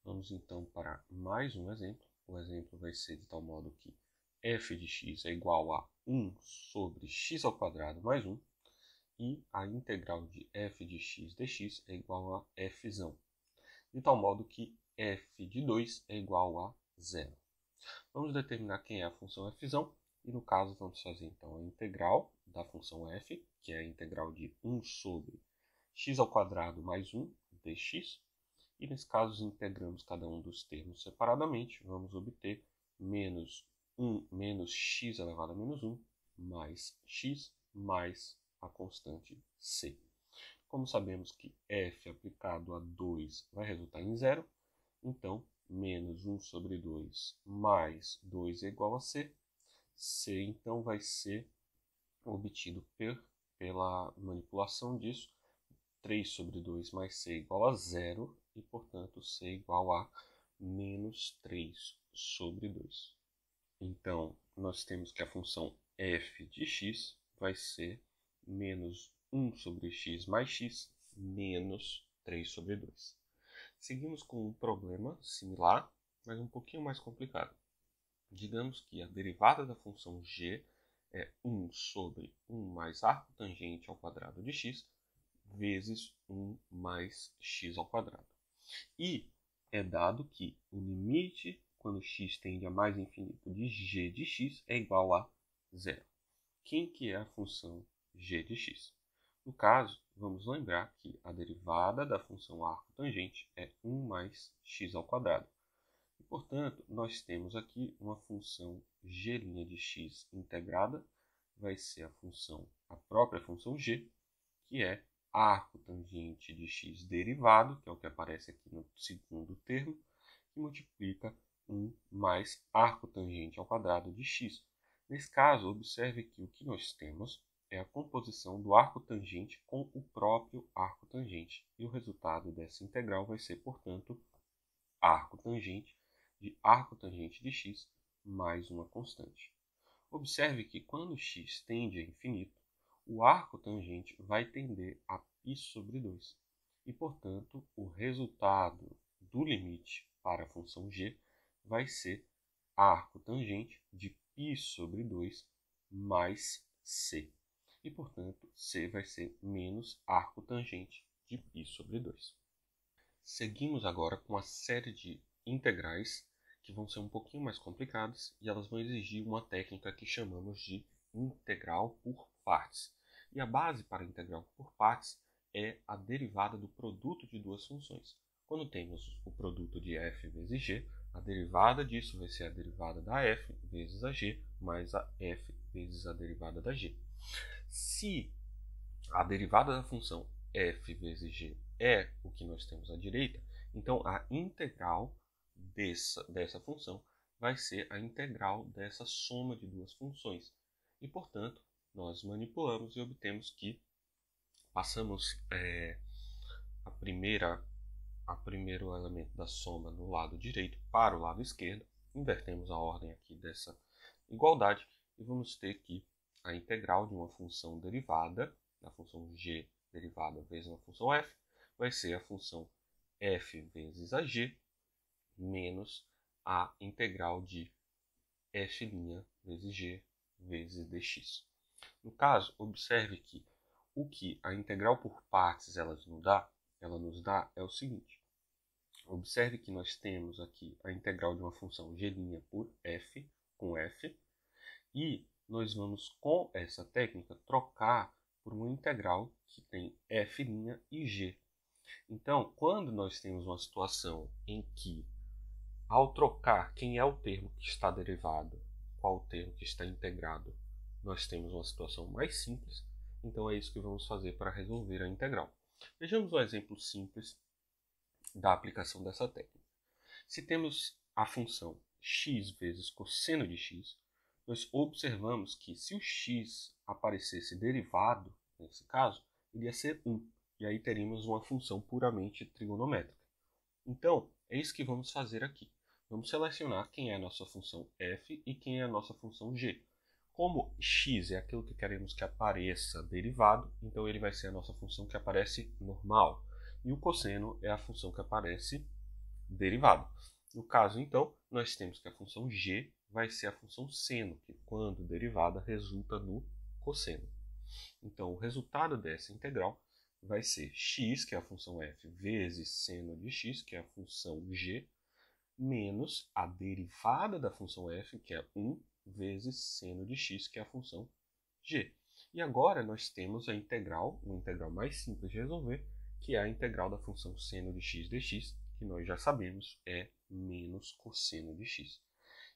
Vamos então para mais um exemplo. O exemplo vai ser de tal modo que f de x é igual a 1 sobre x ao quadrado mais 1, e a integral de f de x dx é igual a f, de tal modo que f de 2 é igual a 0. Vamos determinar quem é a função f, e no caso vamos fazer então a integral da função f, que é a integral de 1 sobre x ao quadrado mais 1 dx, e nesse caso integramos cada um dos termos separadamente, vamos obter menos 1 menos x elevado a menos 1 mais x mais a constante c. Como sabemos que f aplicado a 2 vai resultar em 0, então menos 1 sobre 2 mais 2 é igual a c. C então vai ser obtido pela manipulação disso. 3 sobre 2 mais c igual a 0, e portanto c igual a menos 3 sobre 2. Então, nós temos que a função f de x vai ser menos 1 sobre x mais x menos 3 sobre 2. Seguimos com um problema similar, mas um pouquinho mais complicado. Digamos que a derivada da função g é 1 sobre 1 mais arco tangente ao quadrado de x vezes 1 mais x ao quadrado. E é dado que o limite, quando x tende a mais infinito, de g de x é igual a 0. Quem que é a função g de x? No caso, vamos lembrar que a derivada da função arco tangente é 1 mais x ao quadrado. E, portanto, nós temos aqui uma função g' de x integrada, vai ser a própria função g, que é arco tangente de x derivado, que é o que aparece aqui no segundo termo, que multiplica 1 mais arco tangente ao quadrado de x. Nesse caso, observe que o que nós temos é a composição do arco tangente com o próprio arco tangente. E o resultado dessa integral vai ser, portanto, arco tangente de x mais uma constante. Observe que quando x tende a infinito, o arco tangente vai tender a π sobre 2. E, portanto, o resultado do limite para a função g vai ser arco tangente de π sobre 2 mais c. E, portanto, c vai ser menos arco tangente de π sobre 2. Seguimos agora com a série de integrais que vão ser um pouquinho mais complicadas e elas vão exigir uma técnica que chamamos de integral por partes. E a base para a integral por partes é a derivada do produto de duas funções. Quando temos o produto de f vezes g, a derivada disso vai ser a derivada da f vezes a g mais a f vezes a derivada da g. Se a derivada da função f vezes g é o que nós temos à direita, então a integral dessa função vai ser a integral dessa soma de duas funções. E, portanto, nós manipulamos e obtemos que passamos o primeiro elemento da soma no lado direito para o lado esquerdo, invertemos a ordem aqui dessa igualdade e vamos ter que a integral de uma função derivada, da função g derivada vezes uma função f, vai ser a função f vezes a g menos a integral de f' vezes g vezes dx. No caso, observe que o que a integral por partes ela nos dá é o seguinte. Observe que nós temos aqui a integral de uma função g' por f, com f, e nós vamos, com essa técnica, trocar por uma integral que tem f' e g. Então, quando nós temos uma situação em que, ao trocar quem é o termo que está derivado, qual o termo que está integrado, nós temos uma situação mais simples, então é isso que vamos fazer para resolver a integral. Vejamos um exemplo simples da aplicação dessa técnica. Se temos a função x vezes cosseno de x, nós observamos que se o x aparecesse derivado, nesse caso, iria ser 1. E aí teríamos uma função puramente trigonométrica. Então, é isso que vamos fazer aqui. Vamos selecionar quem é a nossa função f e quem é a nossa função g. Como x é aquilo que queremos que apareça derivado, então ele vai ser a nossa função que aparece normal. E o cosseno é a função que aparece derivado. No caso, então, nós temos que a função g vai ser a função seno, que quando derivada resulta no cosseno. Então, o resultado dessa integral vai ser x, que é a função f, vezes seno de x, que é a função g, menos a derivada da função f, que é 1, vezes seno de x, que é a função g. E agora nós temos a integral, uma integral mais simples de resolver, que é a integral da função seno de x dx, que nós já sabemos é menos cosseno de x.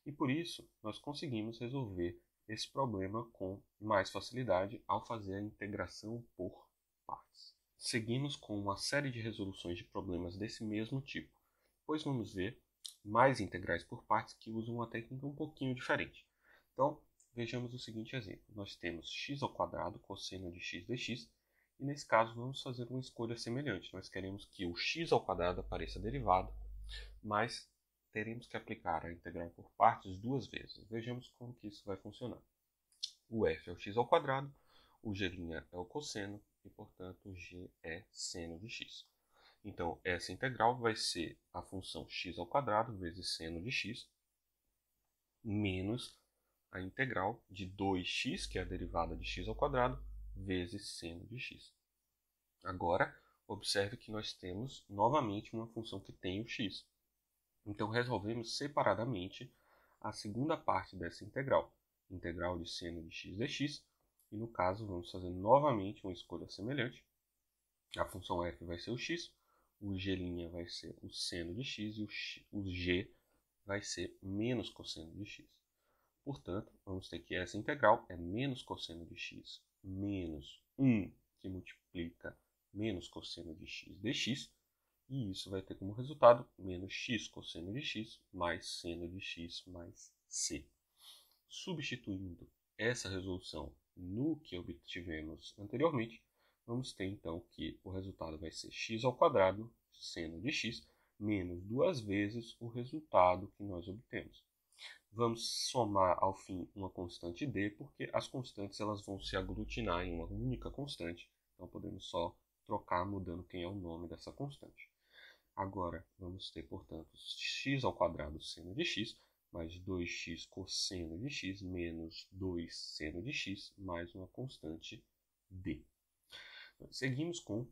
E por isso, nós conseguimos resolver esse problema com mais facilidade ao fazer a integração por partes. Seguimos com uma série de resoluções de problemas desse mesmo tipo, pois vamos ver mais integrais por partes que usam uma técnica um pouquinho diferente. Então, vejamos o seguinte exemplo. Nós temos x ao quadrado cosseno de x dx, e nesse caso vamos fazer uma escolha semelhante. Nós queremos que o x ao quadrado apareça derivado, mas teremos que aplicar a integral por partes duas vezes. Vejamos como que isso vai funcionar. O f é o x ao quadrado, o g' é o cosseno, e portanto o g é seno de x. Então, essa integral vai ser a função x ao quadrado vezes seno de x, menos a integral de 2x, que é a derivada de x ao quadrado, vezes seno de x. Agora, observe que nós temos novamente uma função que tem o x. Então, resolvemos separadamente a segunda parte dessa integral, integral de seno de x dx, e no caso vamos fazer novamente uma escolha semelhante. A função f vai ser o x, o g' vai ser o seno de x e o g vai ser menos cosseno de x. Portanto, vamos ter que essa integral é menos cosseno de x menos 1, que multiplica menos cosseno de x dx, e isso vai ter como resultado menos x cosseno de x mais seno de x mais c. Substituindo essa resolução no que obtivemos anteriormente, vamos ter então que o resultado vai ser x ao quadrado seno de x menos duas vezes o resultado que nós obtemos. Vamos somar ao fim uma constante d, porque as constantes elas vão se aglutinar em uma única constante, então podemos só trocar mudando quem é o nome dessa constante. Agora vamos ter, portanto, x ao quadrado seno de x mais 2x cosseno de x menos 2 seno de x mais uma constante d. Seguimos com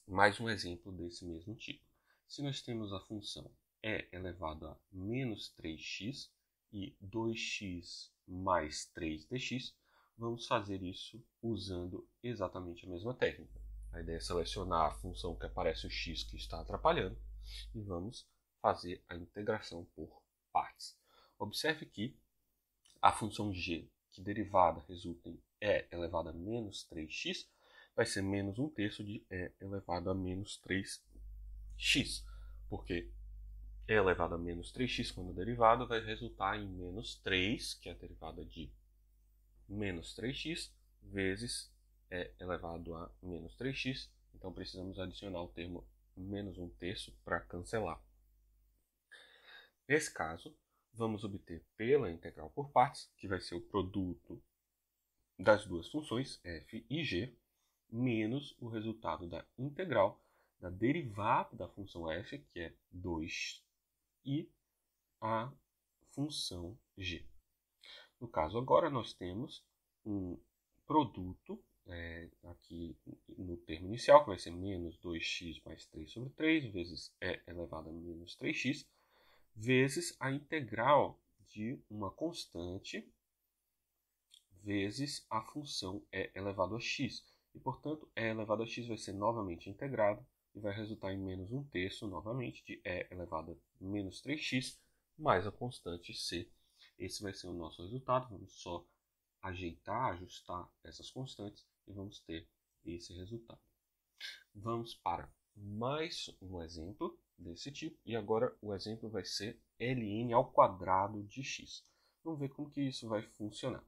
mais um exemplo desse mesmo tipo. Se nós temos a função e elevado a menos 3x e 2x mais 3 dx, vamos fazer isso usando exatamente a mesma técnica. A ideia é selecionar a função que aparece o x que está atrapalhando e vamos fazer a integração por partes. Observe que a função g, que derivada resulta em e elevado a menos 3x, vai ser menos 1/3 de e elevado a menos 3x, porque e elevado a menos 3x, quando derivado, vai resultar em menos 3, que é a derivada de menos 3x, vezes e elevado a menos 3x. Então, precisamos adicionar o termo menos 1/3 para cancelar. Nesse caso, vamos obter pela integral por partes, que vai ser o produto das duas funções, f e g, menos o resultado da integral da derivada da função f, que é 2, e a função g. No caso, agora nós temos um produto aqui no termo inicial, que vai ser menos 2x mais 3 sobre 3, vezes e elevado a menos 3x, vezes a integral de uma constante vezes a função e elevado a x. E, portanto, e elevado a x vai ser novamente integrado e vai resultar em menos 1/3 novamente de e elevado a menos 3x mais a constante c. Esse vai ser o nosso resultado. Vamos só ajustar essas constantes e vamos ter esse resultado. Vamos para mais um exemplo desse tipo, e agora o exemplo vai ser ln ao quadrado de x. Vamos ver como que isso vai funcionar.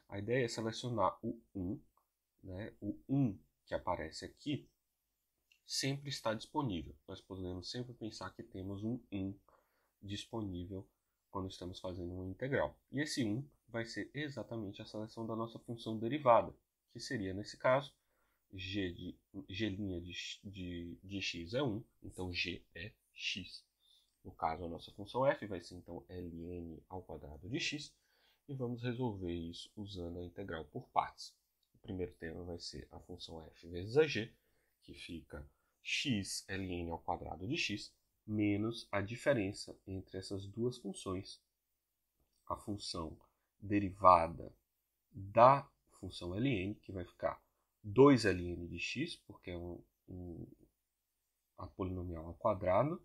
A ideia é selecionar o 1, o 1 que aparece aqui, sempre está disponível. Nós podemos sempre pensar que temos um 1 disponível quando estamos fazendo uma integral. E esse 1 vai ser exatamente a seleção da nossa função derivada, que seria, nesse caso, g' de x é 1, então g é x. No caso, a nossa função f vai ser, então, ln ao quadrado de x, e vamos resolver isso usando a integral por partes. O primeiro termo vai ser a função f vezes a g, que fica x ln ao quadrado de x, menos a diferença entre essas duas funções, a função derivada da função ln, que vai ficar 2ln de x, porque é a polinomial ao quadrado,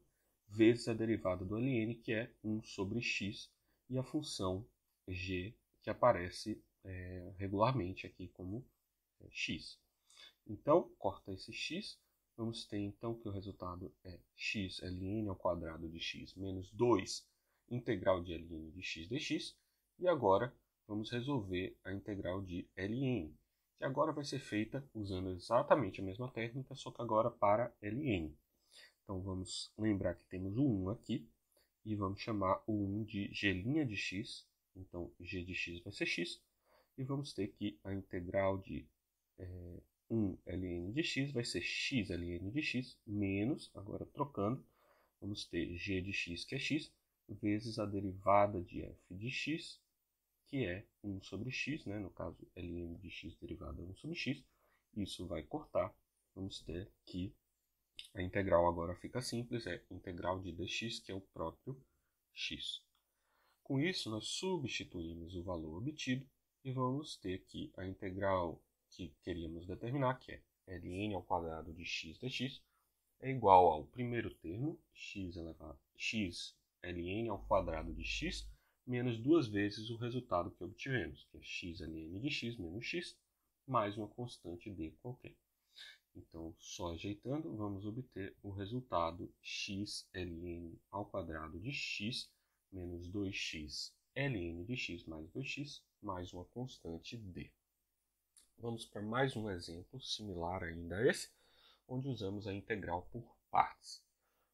vezes a derivada do ln, que é 1 sobre x, e a função g, que aparece regularmente aqui como x. Então, corta esse x, vamos ter então que o resultado é x ln ao quadrado de x menos 2 integral de ln de x dx, e agora vamos resolver a integral de ln, que agora vai ser feita usando exatamente a mesma técnica, só que agora para ln. Então vamos lembrar que temos o 1 aqui, e vamos chamar o 1 de g' de x, então g de x vai ser x, e vamos ter que a integral de 1 ln de x vai ser x ln de x, menos, agora trocando, vamos ter g de x, que é x, vezes a derivada de f de x, que é 1 sobre x, né? No caso, ln de x derivada é 1 sobre x, isso vai cortar, vamos ter que a integral agora fica simples, é integral de dx, que é o próprio x. Com isso, nós substituímos o valor obtido e vamos ter que a integral que queríamos determinar, que é ln ao quadrado de x dx, é igual ao primeiro termo, x ln ao quadrado de x, menos duas vezes o resultado que obtivemos, que é x ln de x menos x, mais uma constante d qualquer. Então, só ajeitando, vamos obter o resultado x ln ao quadrado de x menos 2x ln de x mais 2x, mais uma constante d. Vamos para mais um exemplo similar ainda a esse, onde usamos a integral por partes.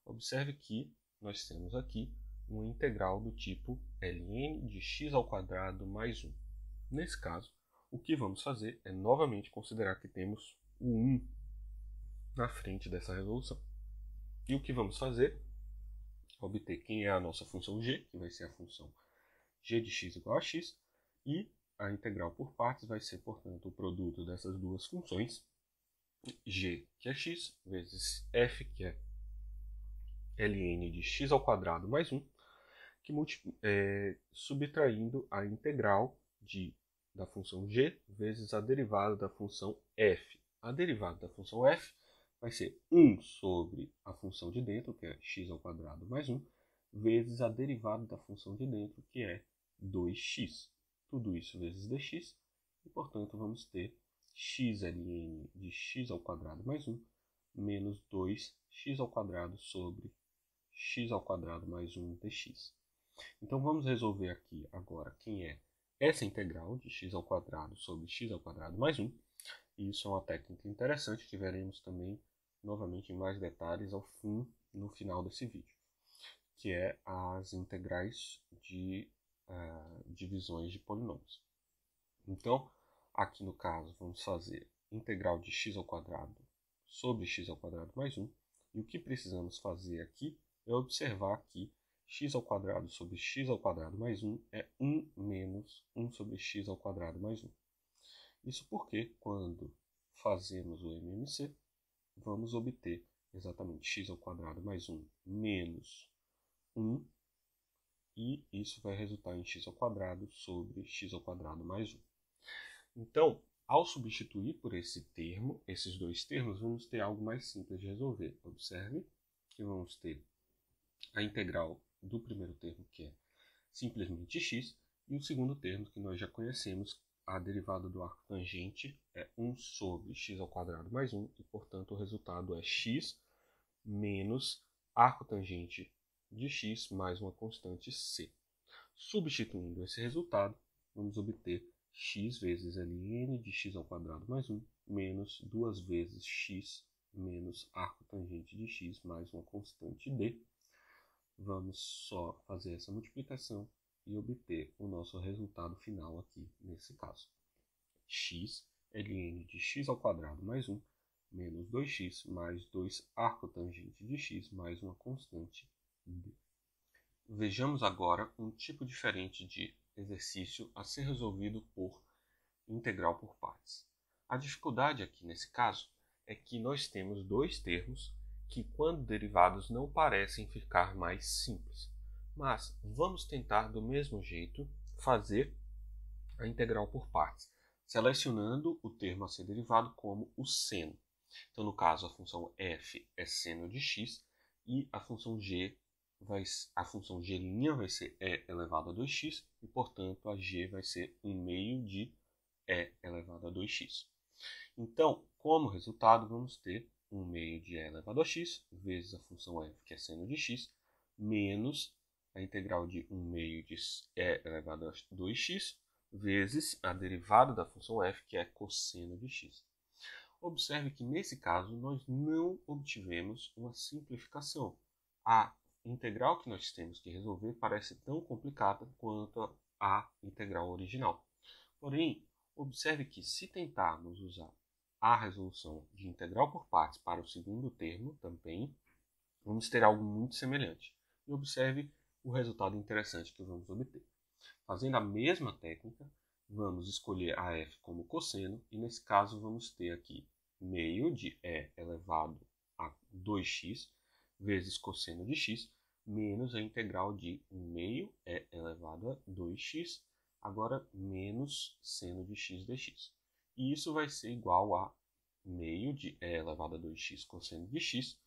Observe que nós temos aqui uma integral do tipo ln de x ao quadrado mais 1. Nesse caso, o que vamos fazer é novamente considerar que temos o 1 na frente dessa resolução. E o que vamos fazer? Obter quem é a nossa função g, que vai ser a função g de x igual a x, e a integral por partes vai ser, portanto, o produto dessas duas funções, g, que é x, vezes f, que é ln de x ao quadrado mais 1, que subtraindo a integral da função g vezes a derivada da função f. A derivada da função f vai ser 1 sobre a função de dentro, que é x ao quadrado mais 1, vezes a derivada da função de dentro, que é 2x. Tudo isso vezes dx, e, portanto, vamos ter x ln de x ao quadrado mais 1, menos 2x ao quadrado sobre x ao quadrado mais 1 dx. Então, vamos resolver aqui agora quem é essa integral de x ao quadrado sobre x ao quadrado mais 1. E isso é uma técnica interessante que veremos também novamente em mais detalhes no final desse vídeo, que é as integrais de divisões de polinômios. Então, aqui no caso, vamos fazer integral de x ao quadrado sobre x ao quadrado mais 1. E o que precisamos fazer aqui é observar que x ao quadrado sobre x ao quadrado mais 1 é 1 menos 1 sobre x ao quadrado mais 1. Isso porque, quando fazemos o MMC, vamos obter exatamente x ao quadrado mais 1 menos 1, e isso vai resultar em x ao quadrado sobre x ao quadrado mais 1. Então, ao substituir por esses dois termos, vamos ter algo mais simples de resolver. Observe que vamos ter a integral do primeiro termo, que é simplesmente x, e o segundo termo, que nós já conhecemos, a derivada do arco tangente é 1 sobre x ao quadrado mais 1, e, portanto, o resultado é x menos arco tangente de x mais uma constante c. Substituindo esse resultado, vamos obter x vezes ln de x ao quadrado mais 1, menos 2 vezes x menos arco tangente de x mais uma constante d. Vamos só fazer essa multiplicação e obter o nosso resultado final aqui nesse caso. X é ln de x ao quadrado mais 1 menos 2x mais 2 arco tangente de x mais uma constante d. Vejamos agora um tipo diferente de exercício a ser resolvido por integral por partes. A dificuldade aqui nesse caso é que nós temos dois termos que, quando derivados, não parecem ficar mais simples. Mas vamos tentar do mesmo jeito fazer a integral por partes, selecionando o termo a ser derivado como o seno. Então, no caso, a função f é seno de x e a função g vai ser e elevado a 2x e, portanto, a g vai ser 1 meio de e elevado a 2x. Então, como resultado, vamos ter 1 meio de e elevado a x vezes a função f, que é seno de x, menos a integral de 1 meio de e elevado a 2x, vezes a derivada da função f, que é cosseno de x. Observe que, nesse caso, nós não obtivemos uma simplificação. A integral que nós temos que resolver parece tão complicada quanto a integral original. Porém, observe que, se tentarmos usar a resolução de integral por partes para o segundo termo também, vamos ter algo muito semelhante. E observe o resultado interessante que vamos obter. Fazendo a mesma técnica, vamos escolher a f como cosseno, e nesse caso vamos ter aqui meio de e elevado a 2x vezes cosseno de x, menos a integral de 1 meio e elevado a 2x, agora menos seno de x dx. E isso vai ser igual a meio de e elevado a 2x cosseno de x,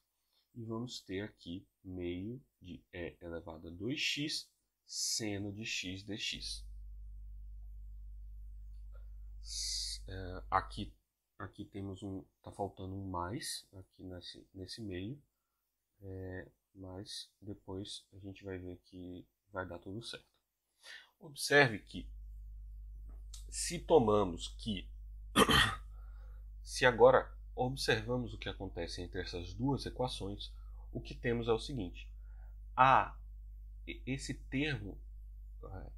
e vamos ter aqui meio de e elevado a 2x seno de x dx. Aqui temos tá faltando um mais aqui nesse meio, mas depois a gente vai ver que vai dar tudo certo. Observe que se agora observamos o que acontece entre essas duas equações, o que temos é o seguinte: esse termo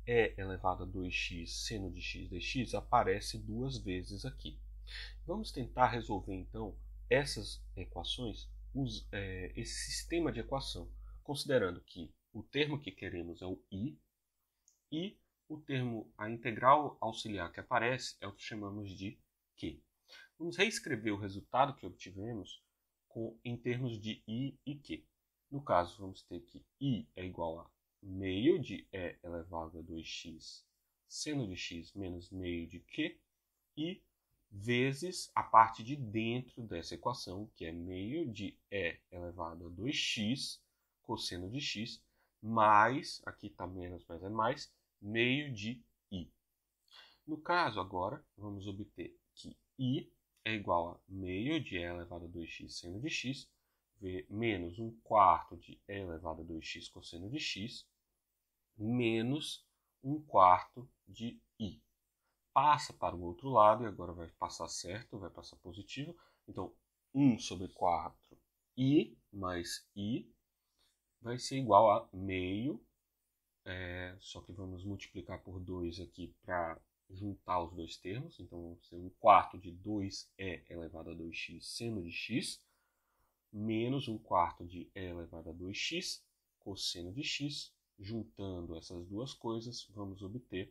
e elevado a 2x seno de x dx aparece duas vezes aqui. Vamos tentar resolver então essas equações, esse sistema de equação, considerando que o termo que queremos é o i e a integral auxiliar que aparece é o que chamamos de q. Vamos reescrever o resultado que obtivemos em termos de i e q. No caso, vamos ter que i é igual a meio de e elevado a 2x seno de x menos meio de q, e vezes a parte de dentro dessa equação, que é meio de e elevado a 2x cosseno de x, mais, aqui está menos, mas é mais, meio de i. No caso, agora, vamos obter que i é igual a meio de e elevado a 2x seno de x, menos 1/4 de e elevado a 2x cosseno de x, menos 1/4 de i. Passa para o outro lado e agora vai passar certo, vai passar positivo. Então, 1/4 i mais i vai ser igual a meio, só que vamos multiplicar por 2 aqui para juntar os dois termos. Então, vamos ter 1/4 de 2e elevado a 2x seno de x, menos 1/4 de e elevado a 2x cosseno de x. Juntando essas duas coisas, vamos obter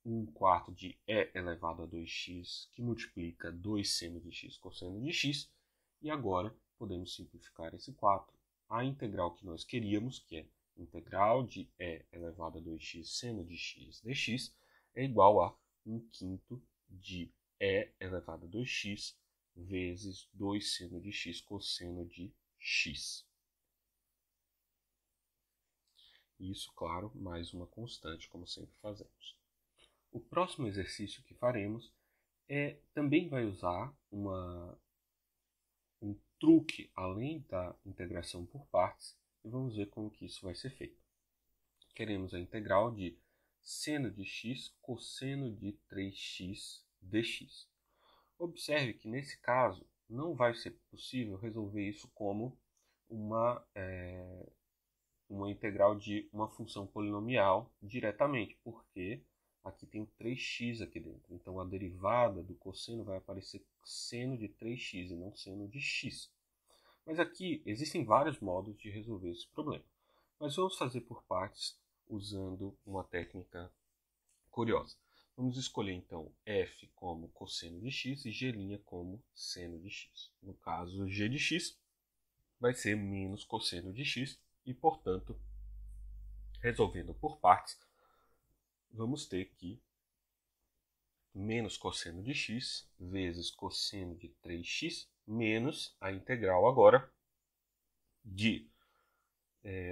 1/4 de e elevado a 2x, que multiplica 2 seno de x cosseno de x. E agora podemos simplificar esse 4. A integral que nós queríamos, que é integral de e elevado a 2x seno de x dx, é igual a 1/5 de e elevado a 2x vezes 2 seno de x cosseno de x. Isso, claro, mais uma constante, como sempre fazemos. O próximo exercício que faremos também vai usar um truque além da integração por partes, e vamos ver como que isso vai ser feito. Queremos a integral de seno de x cosseno de 3x dx. Observe que nesse caso não vai ser possível resolver isso como uma integral de uma função polinomial diretamente, porque aqui tem 3x aqui dentro. Então, a derivada do cosseno vai aparecer seno de 3x e não seno de x. Mas aqui existem vários modos de resolver esse problema. Mas vamos fazer por partes usando uma técnica curiosa. Vamos escolher então f como cosseno de x e g' como seno de x. No caso, g de x vai ser menos cosseno de x e, portanto, resolvendo por partes, vamos ter que menos cosseno de x vezes cosseno de 3x menos a integral agora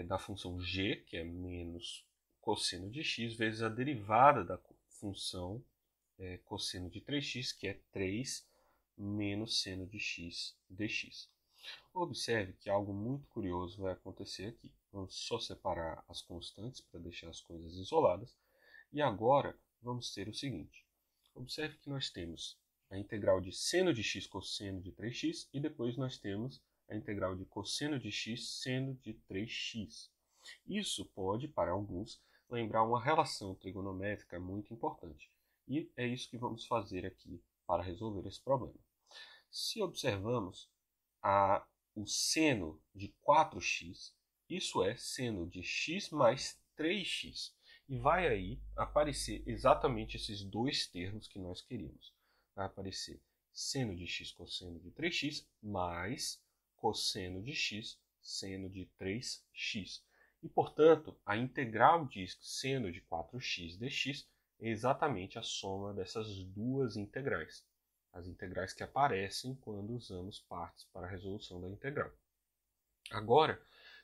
da função g, que é menos cosseno de x, vezes a derivada da função cosseno de 3x, que é 3 menos seno de x dx. Observe que algo muito curioso vai acontecer aqui. Vamos só separar as constantes para deixar as coisas isoladas. E agora vamos ter o seguinte. Observe que nós temos a integral de seno de x cosseno de 3x e depois nós temos a integral de cosseno de x seno de 3x. Isso pode, para alguns, lembrar uma relação trigonométrica muito importante. E é isso que vamos fazer aqui para resolver esse problema. Se observamos o seno de 4x, isso é seno de x mais 3x. E vai aí aparecer exatamente esses dois termos que nós queríamos. Vai aparecer seno de x cosseno de 3x mais cosseno de x seno de 3x. E, portanto, a integral de seno de 4x dx é exatamente a soma dessas duas integrais. As integrais que aparecem quando usamos partes para a resolução da integral. Agora,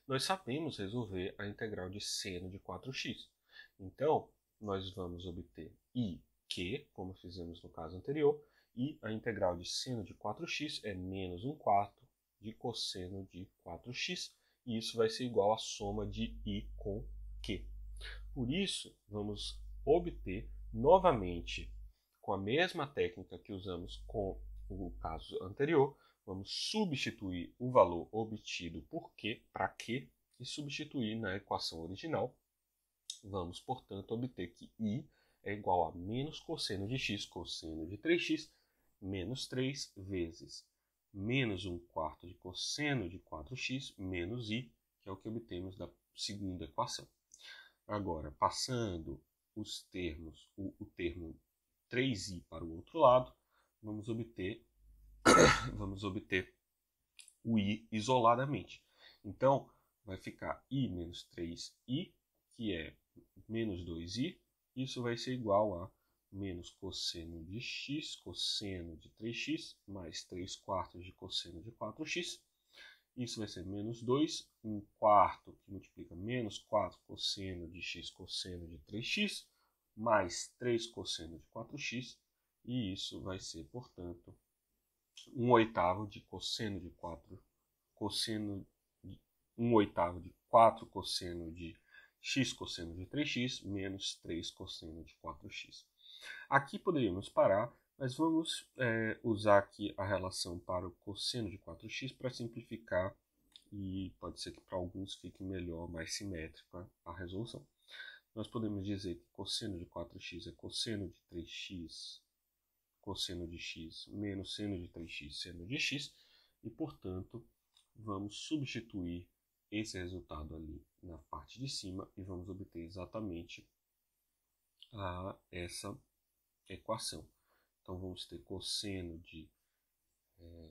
nós sabemos resolver a integral de seno de 4x. Então, nós vamos obter i que, como fizemos no caso anterior, e a integral de seno de 4x é menos 1/4 de cosseno de 4x, e isso vai ser igual à soma de i com q. Por isso, vamos obter novamente, com a mesma técnica que usamos com o caso anterior, vamos substituir o valor obtido por q para q e substituir na equação original. Vamos, portanto, obter que i é igual a menos cosseno de x cosseno de 3x menos 3 vezes menos 1/4 de cosseno de 4x menos i, que é o que obtemos da segunda equação. Agora, passando os termos, o termo 3i para o outro lado, vamos obter o i isoladamente. Então, vai ficar i menos 3i, que é menos 2i. Isso vai ser igual a menos cosseno de x, cosseno de 3x, mais 3/4 de cosseno de 4x. Isso vai ser menos 2, 1/4, que multiplica menos 4 cosseno de x cosseno de 3x, mais 3 cosseno de 4x, e isso vai ser, portanto, 1/8 de cosseno de 4, 1/8 de 4 cosseno de x cosseno de 3x, menos 3 cosseno de 4x. Aqui poderíamos parar, mas vamos usar aqui a relação para o cosseno de 4x para simplificar e pode ser que para alguns fique melhor, mais simétrica a resolução. Nós podemos dizer que cosseno de 4x é cosseno de 3x, cosseno de x, menos seno de 3x, seno de x, e, portanto, vamos substituir esse resultado ali na parte de cima e vamos obter exatamente essa equação. Então, vamos ter cosseno de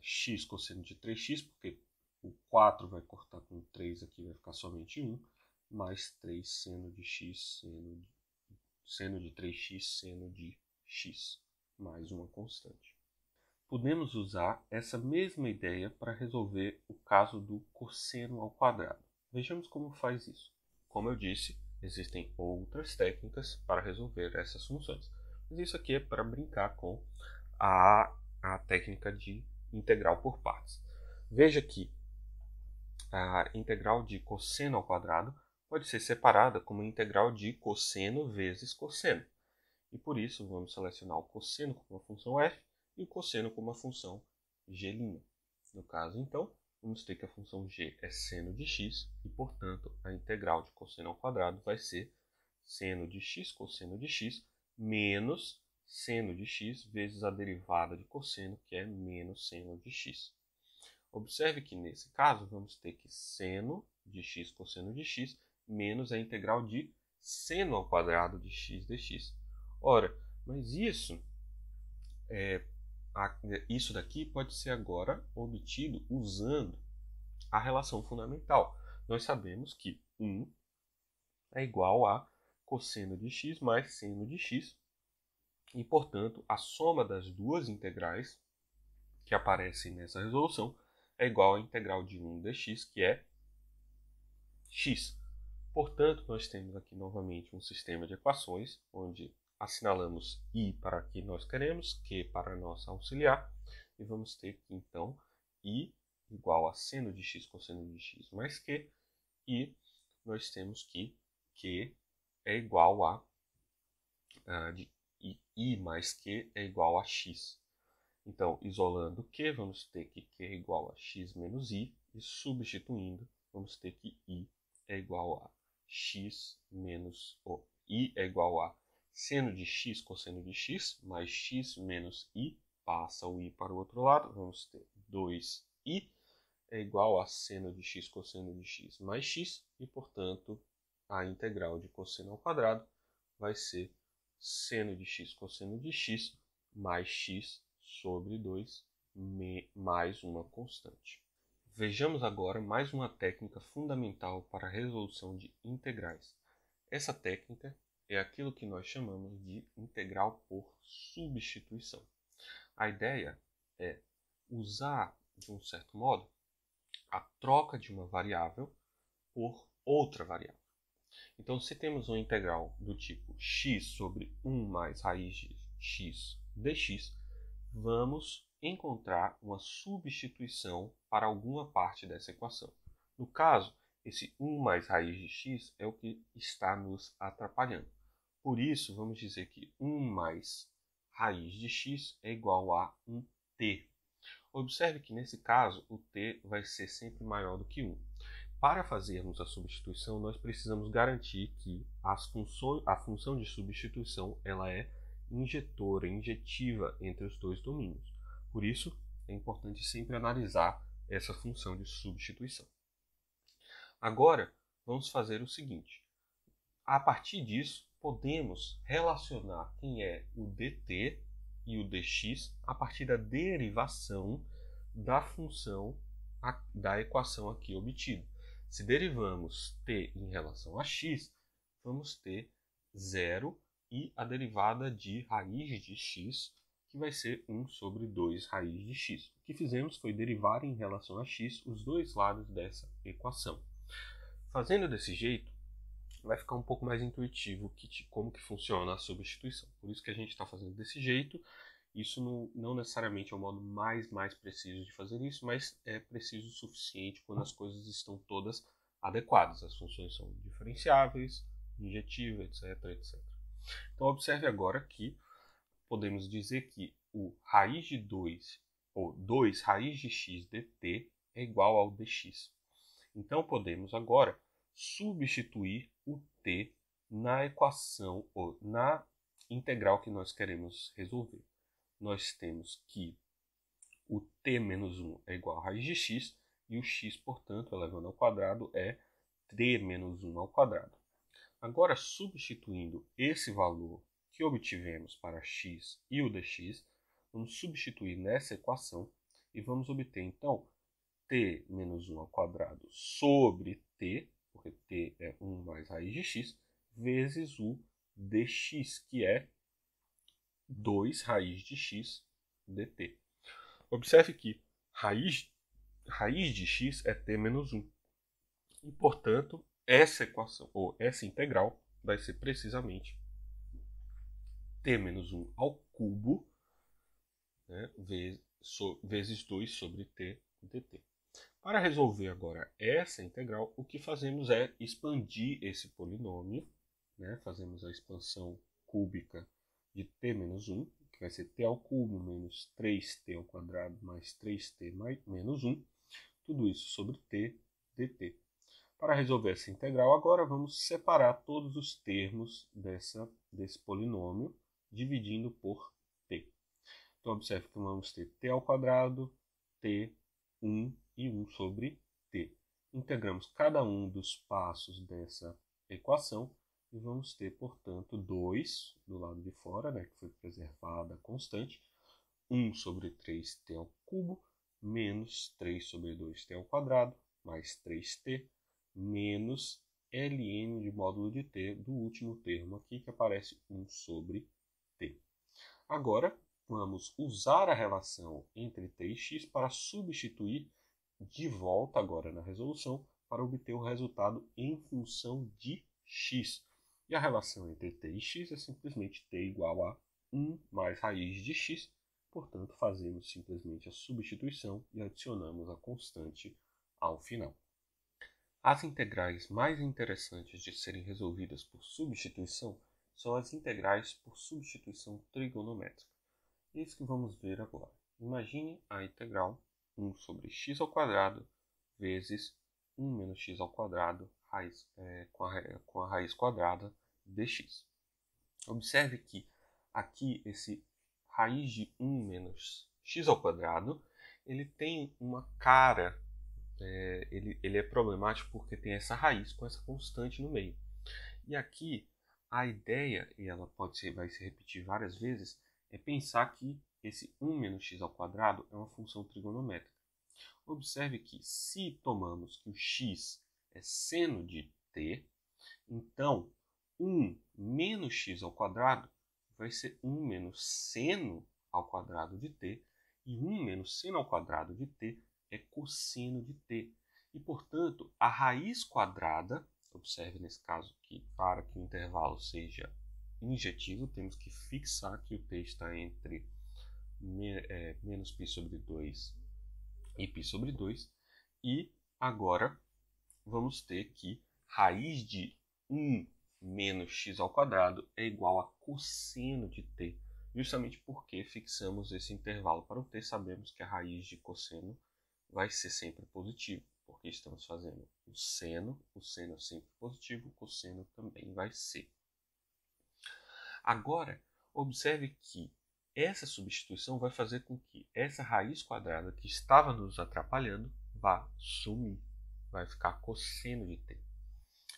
x cosseno de 3x, porque o 4 vai cortar com 3 aqui, vai ficar somente 1, mais 3 seno de x, seno de 3x, seno de x, mais uma constante. Podemos usar essa mesma ideia para resolver o caso do cosseno ao quadrado. Vejamos como faz isso. Como eu disse, existem outras técnicas para resolver essas funções. Mas isso aqui é para brincar com a técnica de integral por partes. Veja que a integral de cosseno ao quadrado pode ser separada como integral de cosseno vezes cosseno. E por isso vamos selecionar o cosseno como uma função f e o cosseno como uma função g'. No caso, então, vamos ter que a função g é seno de x e, portanto, a integral de cosseno ao quadrado vai ser seno de x cosseno de x menos seno de x vezes a derivada de cosseno, que é menos seno de x. Observe que, nesse caso, vamos ter que seno de x cosseno de x menos a integral de seno ao quadrado de x dx. Ora, mas isso daqui pode ser agora obtido usando a relação fundamental. Nós sabemos que 1 é igual a cosseno de x mais seno de x, e, portanto, a soma das duas integrais que aparecem nessa resolução é igual à integral de 1 dx, que é x. Portanto, nós temos aqui novamente um sistema de equações, onde assinalamos i para que nós queremos, q para nossa auxiliar, e vamos ter que, então, i igual a seno de x cosseno de x mais q, e nós temos que q é igual a i mais q é igual a x. Então, isolando q, vamos ter que q é igual a x menos i, e substituindo, vamos ter que i é igual a x menos, i é igual a seno de x cosseno de x, mais x menos i, passa o i para o outro lado, vamos ter 2i é igual a seno de x cosseno de x mais x, e, portanto, a integral de cosseno ao quadrado vai ser seno de x cosseno de x mais x sobre 2 mais uma constante. Vejamos agora mais uma técnica fundamental para a resolução de integrais. Essa técnica é aquilo que nós chamamos de integral por substituição. A ideia é usar, de um certo modo, a troca de uma variável por outra variável. Então, se temos uma integral do tipo x sobre 1 mais raiz de x dx, vamos encontrar uma substituição para alguma parte dessa equação. No caso, esse 1 mais raiz de x é o que está nos atrapalhando. Por isso, vamos dizer que 1 mais raiz de x é igual a um t. Observe que, nesse caso, o t vai ser sempre maior do que 1. Para fazermos a substituição, nós precisamos garantir que a função de substituição ela é injetiva entre os dois domínios. Por isso, é importante sempre analisar essa função de substituição. Agora, vamos fazer o seguinte. A partir disso, podemos relacionar quem é o dt e o dx a partir da derivação da função da equação aqui obtida. Se derivamos t em relação a x, vamos ter 0 e a derivada de raiz de x, que vai ser 1 sobre 2 raiz de x. O que fizemos foi derivar em relação a x os dois lados dessa equação. Fazendo desse jeito, vai ficar um pouco mais intuitivo como que funciona a substituição. Por isso que a gente está fazendo desse jeito. Isso não necessariamente é o modo mais preciso de fazer isso, mas é preciso o suficiente quando as coisas estão todas adequadas. As funções são diferenciáveis, injetivas, etc, etc. Então, observe agora que podemos dizer que o raiz de 2, ou 2 raiz de x dt, é igual ao dx. Então, podemos agora substituir o t na equação, ou na integral que nós queremos resolver. Nós temos que o t menos 1 é igual a raiz de x, e o x, portanto, elevando ao quadrado, é t menos 1 ao quadrado. Agora, substituindo esse valor que obtivemos para x e o dx, vamos substituir nessa equação e vamos obter, então, t menos 1 ao quadrado sobre t, porque t é 1 mais raiz de x, vezes o dx, que é 2 raiz de x dt. Observe que raiz de x é t menos 1. E, portanto, essa equação, ou essa integral, vai ser precisamente t menos 1 ao cubo, né, vezes 2 sobre t dt. Para resolver agora essa integral, o que fazemos é expandir esse polinômio, né, fazemos a expansão cúbica de t menos 1, vai ser t ao cubo menos 3t ao quadrado mais 3t menos 1. Tudo isso sobre t dt. Para resolver essa integral, agora vamos separar todos os termos desse polinômio, dividindo por t. Então, observe que vamos ter t ao quadrado, t, 1 e 1 sobre t. Integramos cada um dos passos dessa equação e vamos ter, portanto, 2 do lado de fora, né, que foi preservada a constante, 1 sobre 3t ao cubo, menos 3 sobre 2t ao quadrado, mais 3t, menos ln de módulo de t do último termo aqui, que aparece 1 sobre t. Agora, vamos usar a relação entre t e x para substituir de volta agora na resolução para obter o resultado em função de x. E a relação entre t e x é simplesmente t igual a 1 mais raiz de x. Portanto, fazemos simplesmente a substituição e adicionamos a constante ao final. As integrais mais interessantes de serem resolvidas por substituição são as integrais por substituição trigonométrica. É isso que vamos ver agora. Imagine a integral 1 sobre x ao quadrado vezes 1 menos x ao quadrado com a raiz quadrada dx. Observe que aqui esse raiz de 1 menos x ao quadrado, ele tem uma cara, ele é problemático porque tem essa raiz com essa constante no meio. E aqui a ideia, e ela vai se repetir várias vezes, é pensar que esse 1 menos x ao quadrado é uma função trigonométrica. Observe que se tomamos que o x é seno de t, então 1 menos x ao quadrado vai ser 1 menos seno ao quadrado de t, e 1 menos seno ao quadrado de t é cosseno de t. E, portanto, a raiz quadrada, observe nesse caso que para que o intervalo seja injetivo, temos que fixar que o t está entre menos π sobre 2 e π sobre 2. E agora vamos ter que raiz de 1 menos x ao quadrado é igual a cosseno de t, justamente porque fixamos esse intervalo para o t. Sabemos que a raiz de cosseno vai ser sempre positivo, porque estamos fazendo o seno é sempre positivo, o cosseno também vai ser. Agora, observe que essa substituição vai fazer com que essa raiz quadrada que estava nos atrapalhando vá sumir, vai ficar cosseno de t.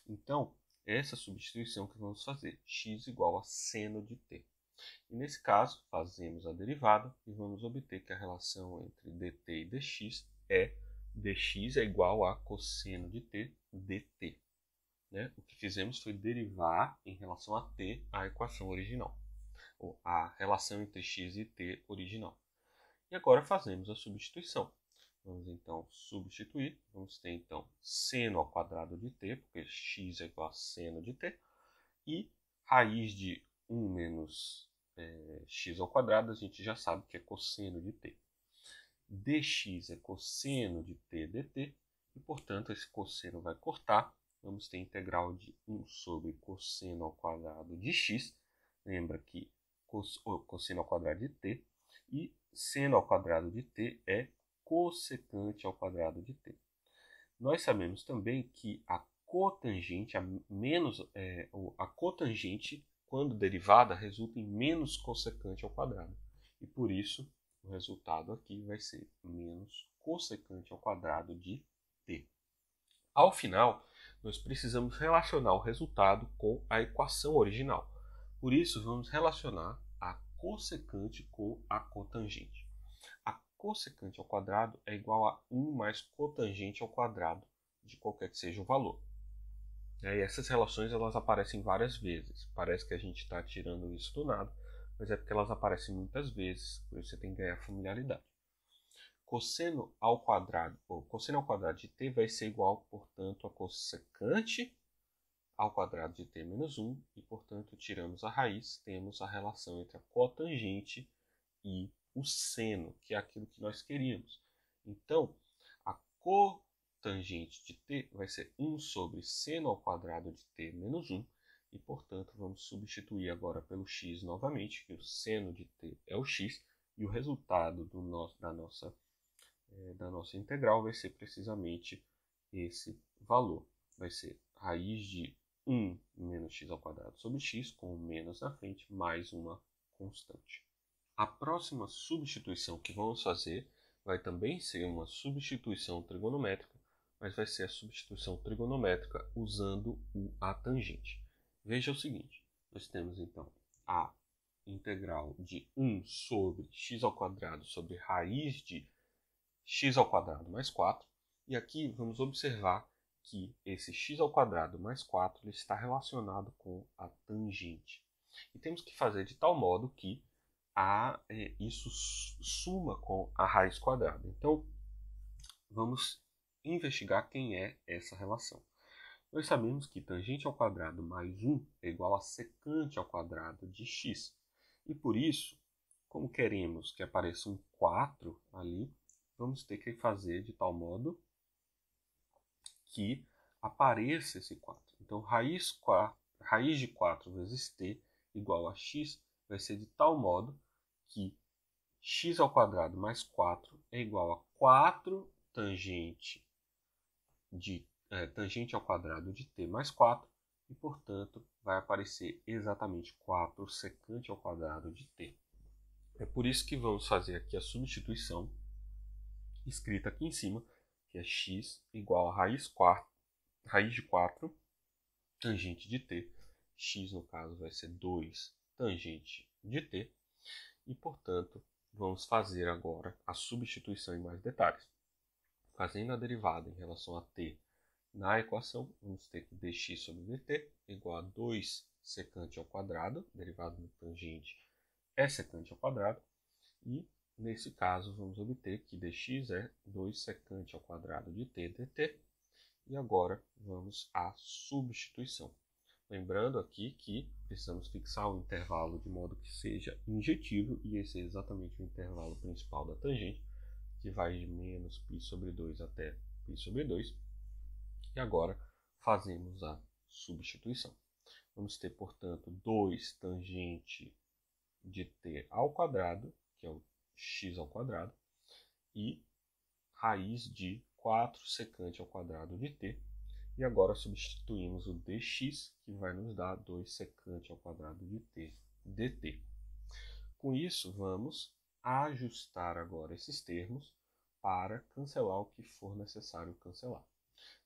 Então, essa substituição que vamos fazer, x igual a seno de t. E nesse caso, fazemos a derivada e vamos obter que a relação entre dt e dx é dx é igual a cosseno de t dt. Né? O que fizemos foi derivar em relação a t a equação original, ou a relação entre x e t original. E agora fazemos a substituição. Vamos então substituir. Vamos ter então seno ao quadrado de t, porque x é igual a seno de t. E raiz de 1 menos x ao quadrado, a gente já sabe que é cosseno de t. Dx é cosseno de t dt. E, portanto, esse cosseno vai cortar. Vamos ter integral de 1 sobre cosseno ao quadrado de x. Lembra que cosseno ao quadrado de t. E seno ao quadrado de t é cossecante ao quadrado de t. Nós sabemos também que a cotangente, a cotangente, quando derivada, resulta em menos cossecante ao quadrado. E por isso, o resultado aqui vai ser menos cossecante ao quadrado de t. Ao final, nós precisamos relacionar o resultado com a equação original. Por isso, vamos relacionar a cossecante com a cotangente. A cossecante ao quadrado é igual a 1 mais cotangente ao quadrado de qualquer que seja o valor. E essas relações elas aparecem várias vezes. Parece que a gente está tirando isso do nada, mas é porque elas aparecem muitas vezes, por isso você tem que ganhar familiaridade. Cosseno ao quadrado de t vai ser igual, portanto, a cossecante ao quadrado de t menos 1, e, portanto, tiramos a raiz, temos a relação entre a cotangente e o seno, que é aquilo que nós queríamos. Então, a cotangente de t vai ser 1 sobre seno ao quadrado de t menos 1, e, portanto, vamos substituir agora pelo x novamente, que o seno de t é o x, e o resultado da nossa integral vai ser precisamente esse valor. Vai ser raiz de 1 menos x ao quadrado sobre x, com o menos na frente, mais uma constante. A próxima substituição que vamos fazer vai também ser uma substituição trigonométrica, mas vai ser a substituição trigonométrica usando a tangente. Veja o seguinte, nós temos então a integral de 1 sobre x ao quadrado sobre raiz de x ao quadrado mais 4, e aqui vamos observar que esse x ao quadrado mais 4 ele está relacionado com a tangente. E temos que fazer de tal modo que isso suma com a raiz quadrada. Então, vamos investigar quem é essa relação. Nós sabemos que tangente ao quadrado mais 1 é igual a secante ao quadrado de x. E por isso, como queremos que apareça um 4 ali, vamos ter que fazer de tal modo que apareça esse 4. Então, raiz de 4 vezes t igual a x vai ser de tal modo que x ao quadrado mais 4 é igual a 4 tangente ao quadrado de t mais 4, e, portanto, vai aparecer exatamente 4 secante ao quadrado de t. É por isso que vamos fazer aqui a substituição escrita aqui em cima, que é x igual a raiz de 4 tangente de t. X, no caso, vai ser 2 tangente de t. E, portanto, vamos fazer agora a substituição em mais detalhes. Fazendo a derivada em relação a t na equação, vamos ter que dx sobre dt igual a 2 secante ao quadrado, derivada do tangente é secante ao quadrado, e nesse caso vamos obter que dx é 2 secante ao quadrado de t dt, e agora vamos à substituição. Lembrando aqui que precisamos fixar o intervalo de modo que seja injetivo, e esse é exatamente o intervalo principal da tangente, que vai de menos π sobre 2 até π sobre 2. E agora fazemos a substituição. Vamos ter, portanto, 2 tangente de t ao quadrado, que é o x ao quadrado, e raiz de 4 secante ao quadrado de t. E agora substituímos o dx, que vai nos dar 2 secante ao quadrado de t dt. Com isso, vamos ajustar agora esses termos para cancelar o que for necessário cancelar.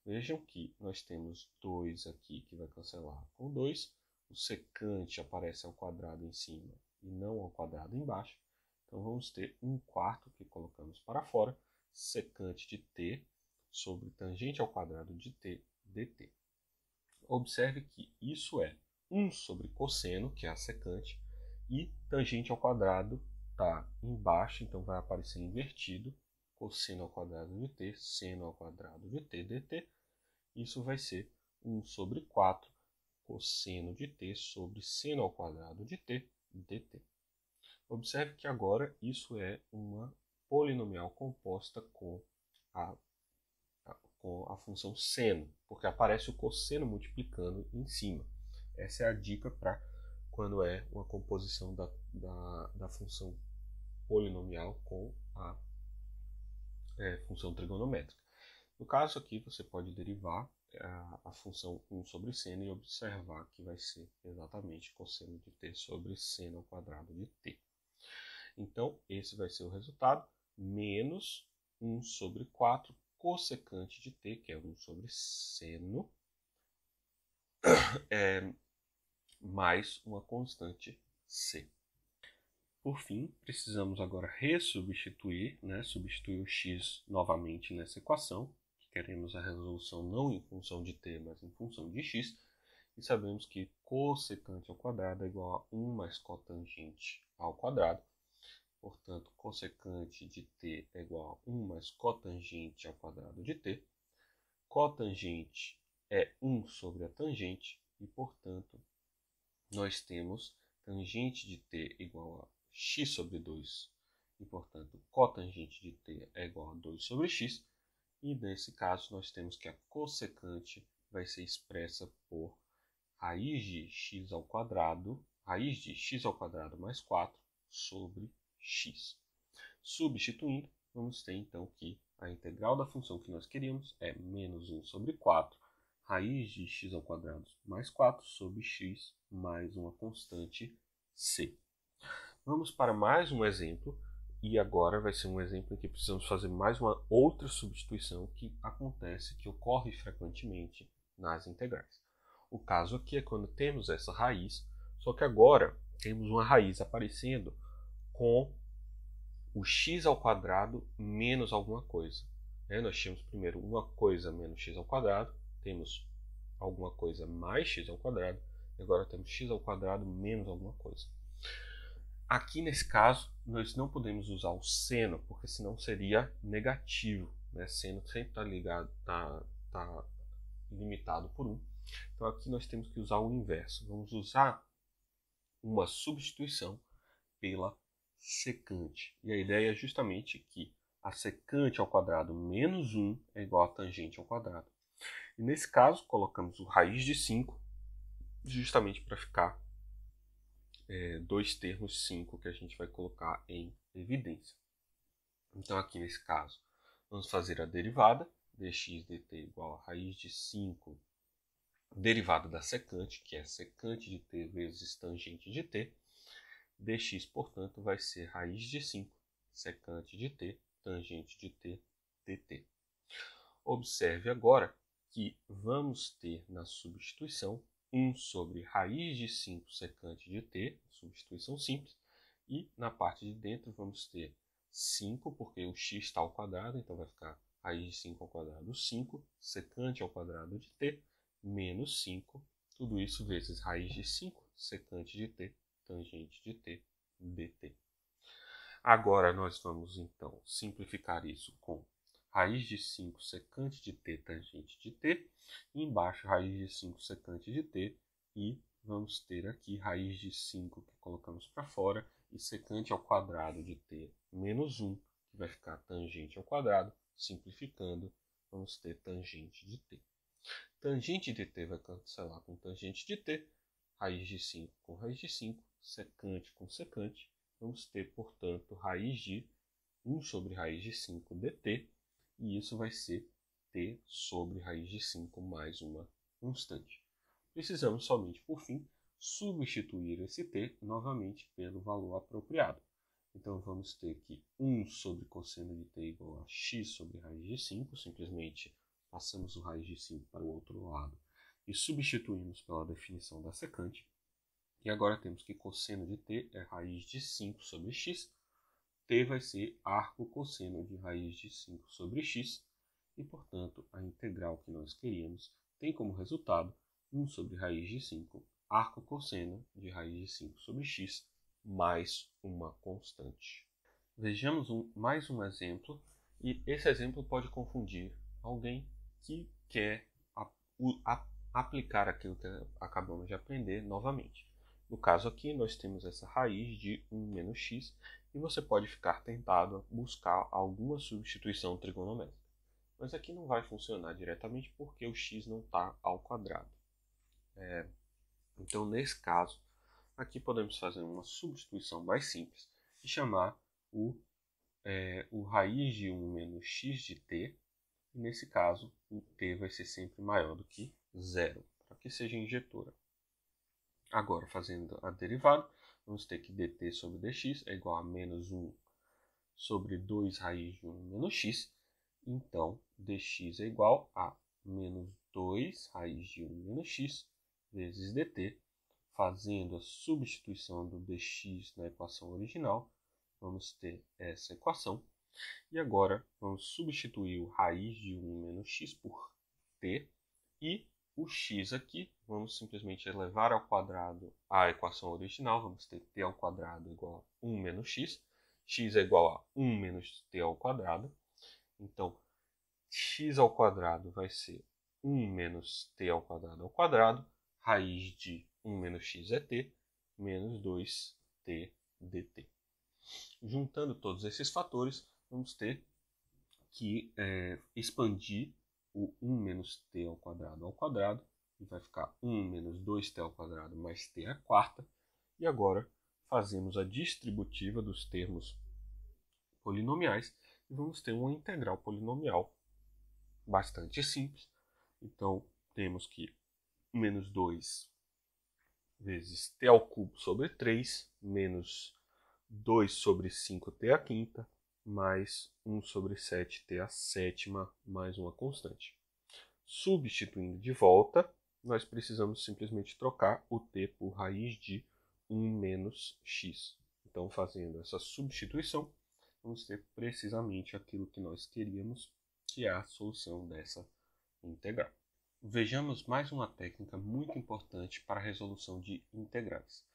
Vejam que nós temos 2 aqui que vai cancelar com 2. O secante aparece ao quadrado em cima e não ao quadrado embaixo. Então vamos ter 1/4 que colocamos para fora, secante de t sobre tangente ao quadrado de t dt. Observe que isso é 1 sobre cosseno, que é a secante, e tangente ao quadrado está embaixo, então vai aparecer invertido, cosseno ao quadrado de t, seno ao quadrado de t dt. Isso vai ser 1 sobre 4 cosseno de t sobre seno ao quadrado de t dt. Observe que agora isso é uma polinomial composta com a função seno, porque aparece o cosseno multiplicando em cima. Essa é a dica para quando é uma composição da função polinomial com a função trigonométrica. No caso aqui, você pode derivar a função 1 sobre seno e observar que vai ser exatamente cosseno de t sobre seno ao quadrado de t. Então, esse vai ser o resultado, menos 1 sobre 4 cossecante de t, que é 1 sobre seno, mais uma constante c. Por fim, precisamos agora ressubstituir, substituir o x novamente nessa equação, que queremos a resolução não em função de t, mas em função de x, e sabemos que cossecante ao quadrado é igual a 1 mais cotangente ao quadrado. Portanto, cossecante de t é igual a 1 mais cotangente ao quadrado de t. Cotangente é 1 sobre a tangente, e, portanto, nós temos tangente de t igual a x sobre 2, e, portanto, cotangente de t é igual a 2 sobre x, e, nesse caso, nós temos que a cossecante vai ser expressa por raiz de x ao quadrado mais 4 sobre x. Substituindo, vamos ter então que a integral da função que nós queríamos é menos 1 sobre 4, raiz de x ao quadrado mais 4 sobre x mais uma constante c. Vamos para mais um exemplo, e agora vai ser um exemplo em que precisamos fazer mais uma outra substituição que ocorre frequentemente nas integrais. O caso aqui é quando temos essa raiz, só que agora temos uma raiz aparecendo com o x ao quadrado menos alguma coisa. Nós tínhamos primeiro uma coisa menos x ao quadrado, temos alguma coisa mais x ao quadrado, e agora temos x ao quadrado menos alguma coisa. Aqui nesse caso, nós não podemos usar o seno, porque senão seria negativo. Seno sempre está limitado por 1. Então aqui nós temos que usar o inverso. Vamos usar uma substituição pela secante. E a ideia é justamente que a secante ao quadrado menos 1 é igual a tangente ao quadrado. E nesse caso, colocamos o raiz de 5, justamente para ficar dois termos 5 que a gente vai colocar em evidência. Então aqui nesse caso, vamos fazer a derivada, dx dt igual a raiz de 5 derivada da secante, que é secante de t vezes tangente de t. Dx, portanto, vai ser raiz de 5 secante de t, tangente de t, dt. Observe agora que vamos ter na substituição 1 sobre raiz de 5 secante de t, substituição simples, e na parte de dentro vamos ter 5, porque o x está ao quadrado, então vai ficar raiz de 5 ao quadrado 5, secante ao quadrado de t, menos 5, tudo isso vezes raiz de 5, secante de t, tangente de t, dt. Agora nós vamos então simplificar isso com raiz de 5 secante de t, tangente de t, e embaixo raiz de 5 secante de t, e vamos ter aqui raiz de 5 que colocamos para fora, e secante ao quadrado de t menos 1, que vai ficar tangente ao quadrado. Simplificando, vamos ter tangente de t. Tangente de t vai cancelar com tangente de t, raiz de 5 com raiz de 5, secante com secante. Vamos ter, portanto, raiz de 1 sobre raiz de 5 dt, e isso vai ser t sobre raiz de 5 mais uma constante. Precisamos somente, por fim, substituir esse t novamente pelo valor apropriado. Então vamos ter que 1 sobre cosseno de t igual a x sobre raiz de 5, simplesmente passamos o raiz de 5 para o outro lado e substituímos pela definição da secante. E agora temos que cosseno de t é raiz de 5 sobre x, t vai ser arco cosseno de raiz de 5 sobre x, e portanto a integral que nós queríamos tem como resultado 1 sobre raiz de 5 arco cosseno de raiz de 5 sobre x mais uma constante. Vejamos mais um exemplo, e esse exemplo pode confundir alguém que quer aplicar aquilo que acabamos de aprender novamente. No caso aqui, nós temos essa raiz de 1 menos x, e você pode ficar tentado a buscar alguma substituição trigonométrica. Mas aqui não vai funcionar diretamente porque o x não está ao quadrado. Então, nesse caso, aqui podemos fazer uma substituição mais simples e chamar o raiz de 1 menos x de t, e nesse caso o t vai ser sempre maior do que 0, para que seja injetora. Agora, fazendo a derivada, vamos ter que dt sobre dx é igual a menos 1 sobre 2 raiz de 1 menos x, então dx é igual a menos 2 raiz de 1 menos x vezes dt. Fazendo a substituição do dx na equação original, vamos ter essa equação. E agora vamos substituir o raiz de 1 menos x por t, e o x aqui, vamos simplesmente elevar ao quadrado a equação original, vamos ter t ao quadrado igual a 1 menos x é igual a 1 menos t ao quadrado, então x ao quadrado vai ser 1 menos t ao quadrado, raiz de 1 menos x é t, menos 2t dt. Juntando todos esses fatores, vamos ter que expandir o 1 menos t ao quadrado e vai ficar 1 menos 2t ao quadrado mais t à quarta. E agora fazemos a distributiva dos termos polinomiais e vamos ter uma integral polinomial bastante simples. Então, temos que menos 2 vezes t ao cubo sobre 3, menos 2 sobre 5t à quinta, mais 1 sobre 7t à sétima, mais uma constante. Substituindo de volta, nós precisamos simplesmente trocar o t por raiz de 1 menos x. Então, fazendo essa substituição, vamos ter precisamente aquilo que nós queríamos, que é a solução dessa integral. Vejamos mais uma técnica muito importante para a resolução de integrais.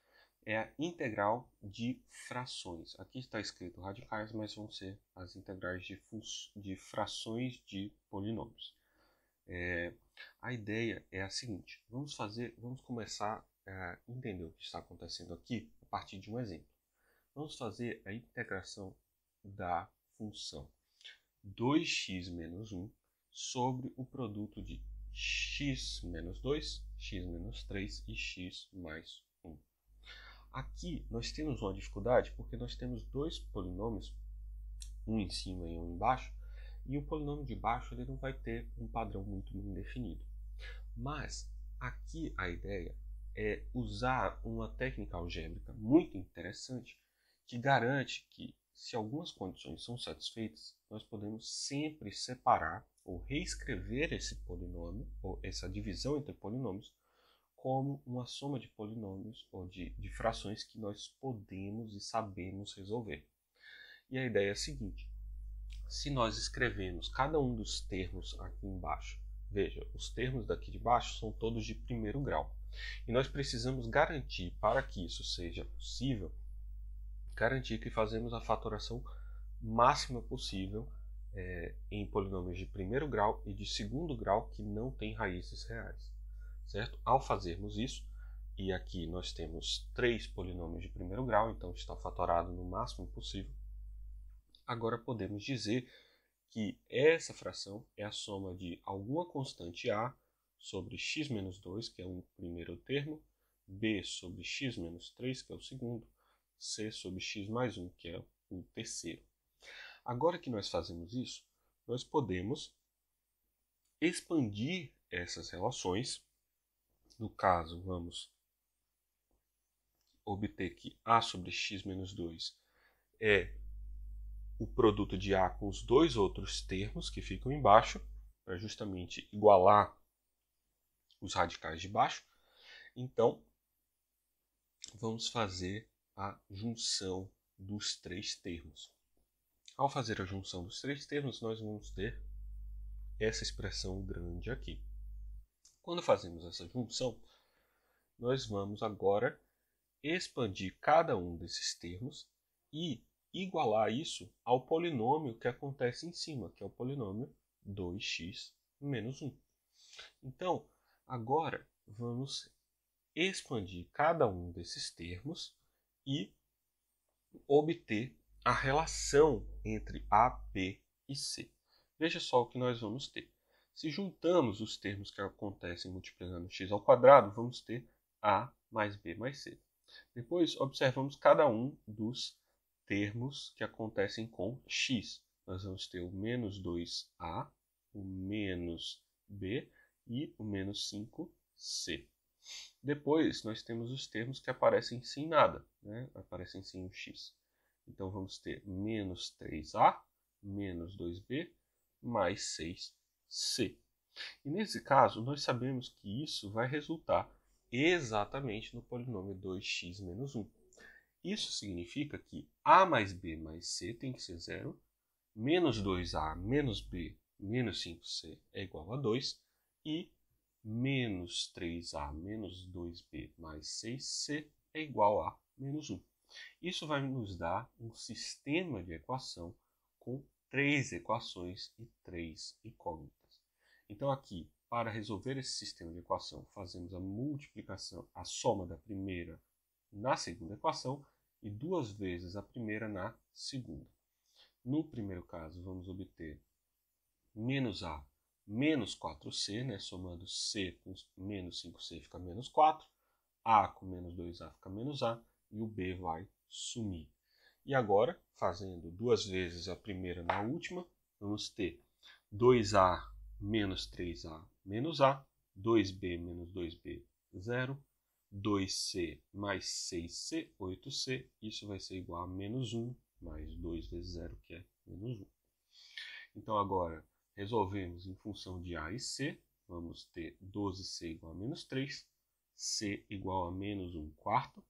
É a integral de frações. Aqui está escrito radicais, mas vão ser as integrais de frações de polinômios. A ideia é a seguinte: vamos começar a entender o que está acontecendo aqui a partir de um exemplo. Vamos fazer a integração da função 2x menos 1 sobre o produto de x menos 2, x menos 3 e x mais 1. Aqui nós temos uma dificuldade porque nós temos dois polinômios, um em cima e um embaixo, e o polinômio de baixo ele não vai ter um padrão muito bem definido. Mas aqui a ideia é usar uma técnica algébrica muito interessante que garante que, se algumas condições são satisfeitas, nós podemos sempre separar ou reescrever esse polinômio, ou essa divisão entre polinômios, como uma soma de polinômios ou de frações que nós podemos e sabemos resolver. E a ideia é a seguinte: se nós escrevemos cada um dos termos aqui embaixo, veja, os termos daqui de baixo são todos de primeiro grau, e nós precisamos garantir, para que isso seja possível, garantir que fazemos a fatoração máxima possível em polinômios de primeiro grau e de segundo grau que não têm raízes reais, certo? Ao fazermos isso, e aqui nós temos 3 polinômios de primeiro grau, então está fatorado no máximo possível, agora podemos dizer que essa fração é a soma de alguma constante a sobre x menos 2, que é o primeiro termo, b sobre x menos 3, que é o segundo, c sobre x mais 1, que é o terceiro. Agora que nós fazemos isso, nós podemos expandir essas relações. No caso, vamos obter que a sobre x menos 2 é o produto de a com os dois outros termos que ficam embaixo, para justamente igualar os radicais de baixo. Então, vamos fazer a junção dos 3 termos. Ao fazer a junção dos 3 termos, nós vamos ter essa expressão grande aqui. Quando fazemos essa junção, nós vamos agora expandir cada um desses termos e igualar isso ao polinômio que acontece em cima, que é o polinômio 2x menos 1. Então, agora vamos expandir cada um desses termos e obter a relação entre A, B e C. Veja só o que nós vamos ter. Se juntamos os termos que acontecem multiplicando x ao quadrado, vamos ter A mais B mais C. Depois, observamos cada um dos termos que acontecem com x. Nós vamos ter o menos 2a, o menos b e o menos 5c. Depois, nós temos os termos que aparecem sem nada, né? Aparecem sem o x. Então, vamos ter menos 3a, menos 2b, mais 6c. E nesse caso, nós sabemos que isso vai resultar exatamente no polinômio 2x menos 1. Isso significa que a mais b mais c tem que ser 0, menos 2a menos b menos 5c é igual a 2, e menos 3a menos 2b mais 6c é igual a menos 1. Isso vai nos dar um sistema de equação com 3 equações e 3 incógnitas. Então aqui, para resolver esse sistema de equação, fazemos a multiplicação, a soma da primeira na segunda equação e 2 vezes a primeira na segunda. No primeiro caso, vamos obter menos a menos 4c, né? Somando c com menos 5c fica menos 4, a com menos 2a fica menos a, e o b vai sumir. E agora, fazendo duas vezes a primeira na última, vamos ter 2a menos 3a menos a, 2b menos 2b, 0, 2c mais 6c, 8c, isso vai ser igual a menos 1, mais 2 vezes 0, que é menos 1. Então agora, resolvemos em função de a e c, vamos ter 12c igual a menos 3, c igual a menos 1 quarto.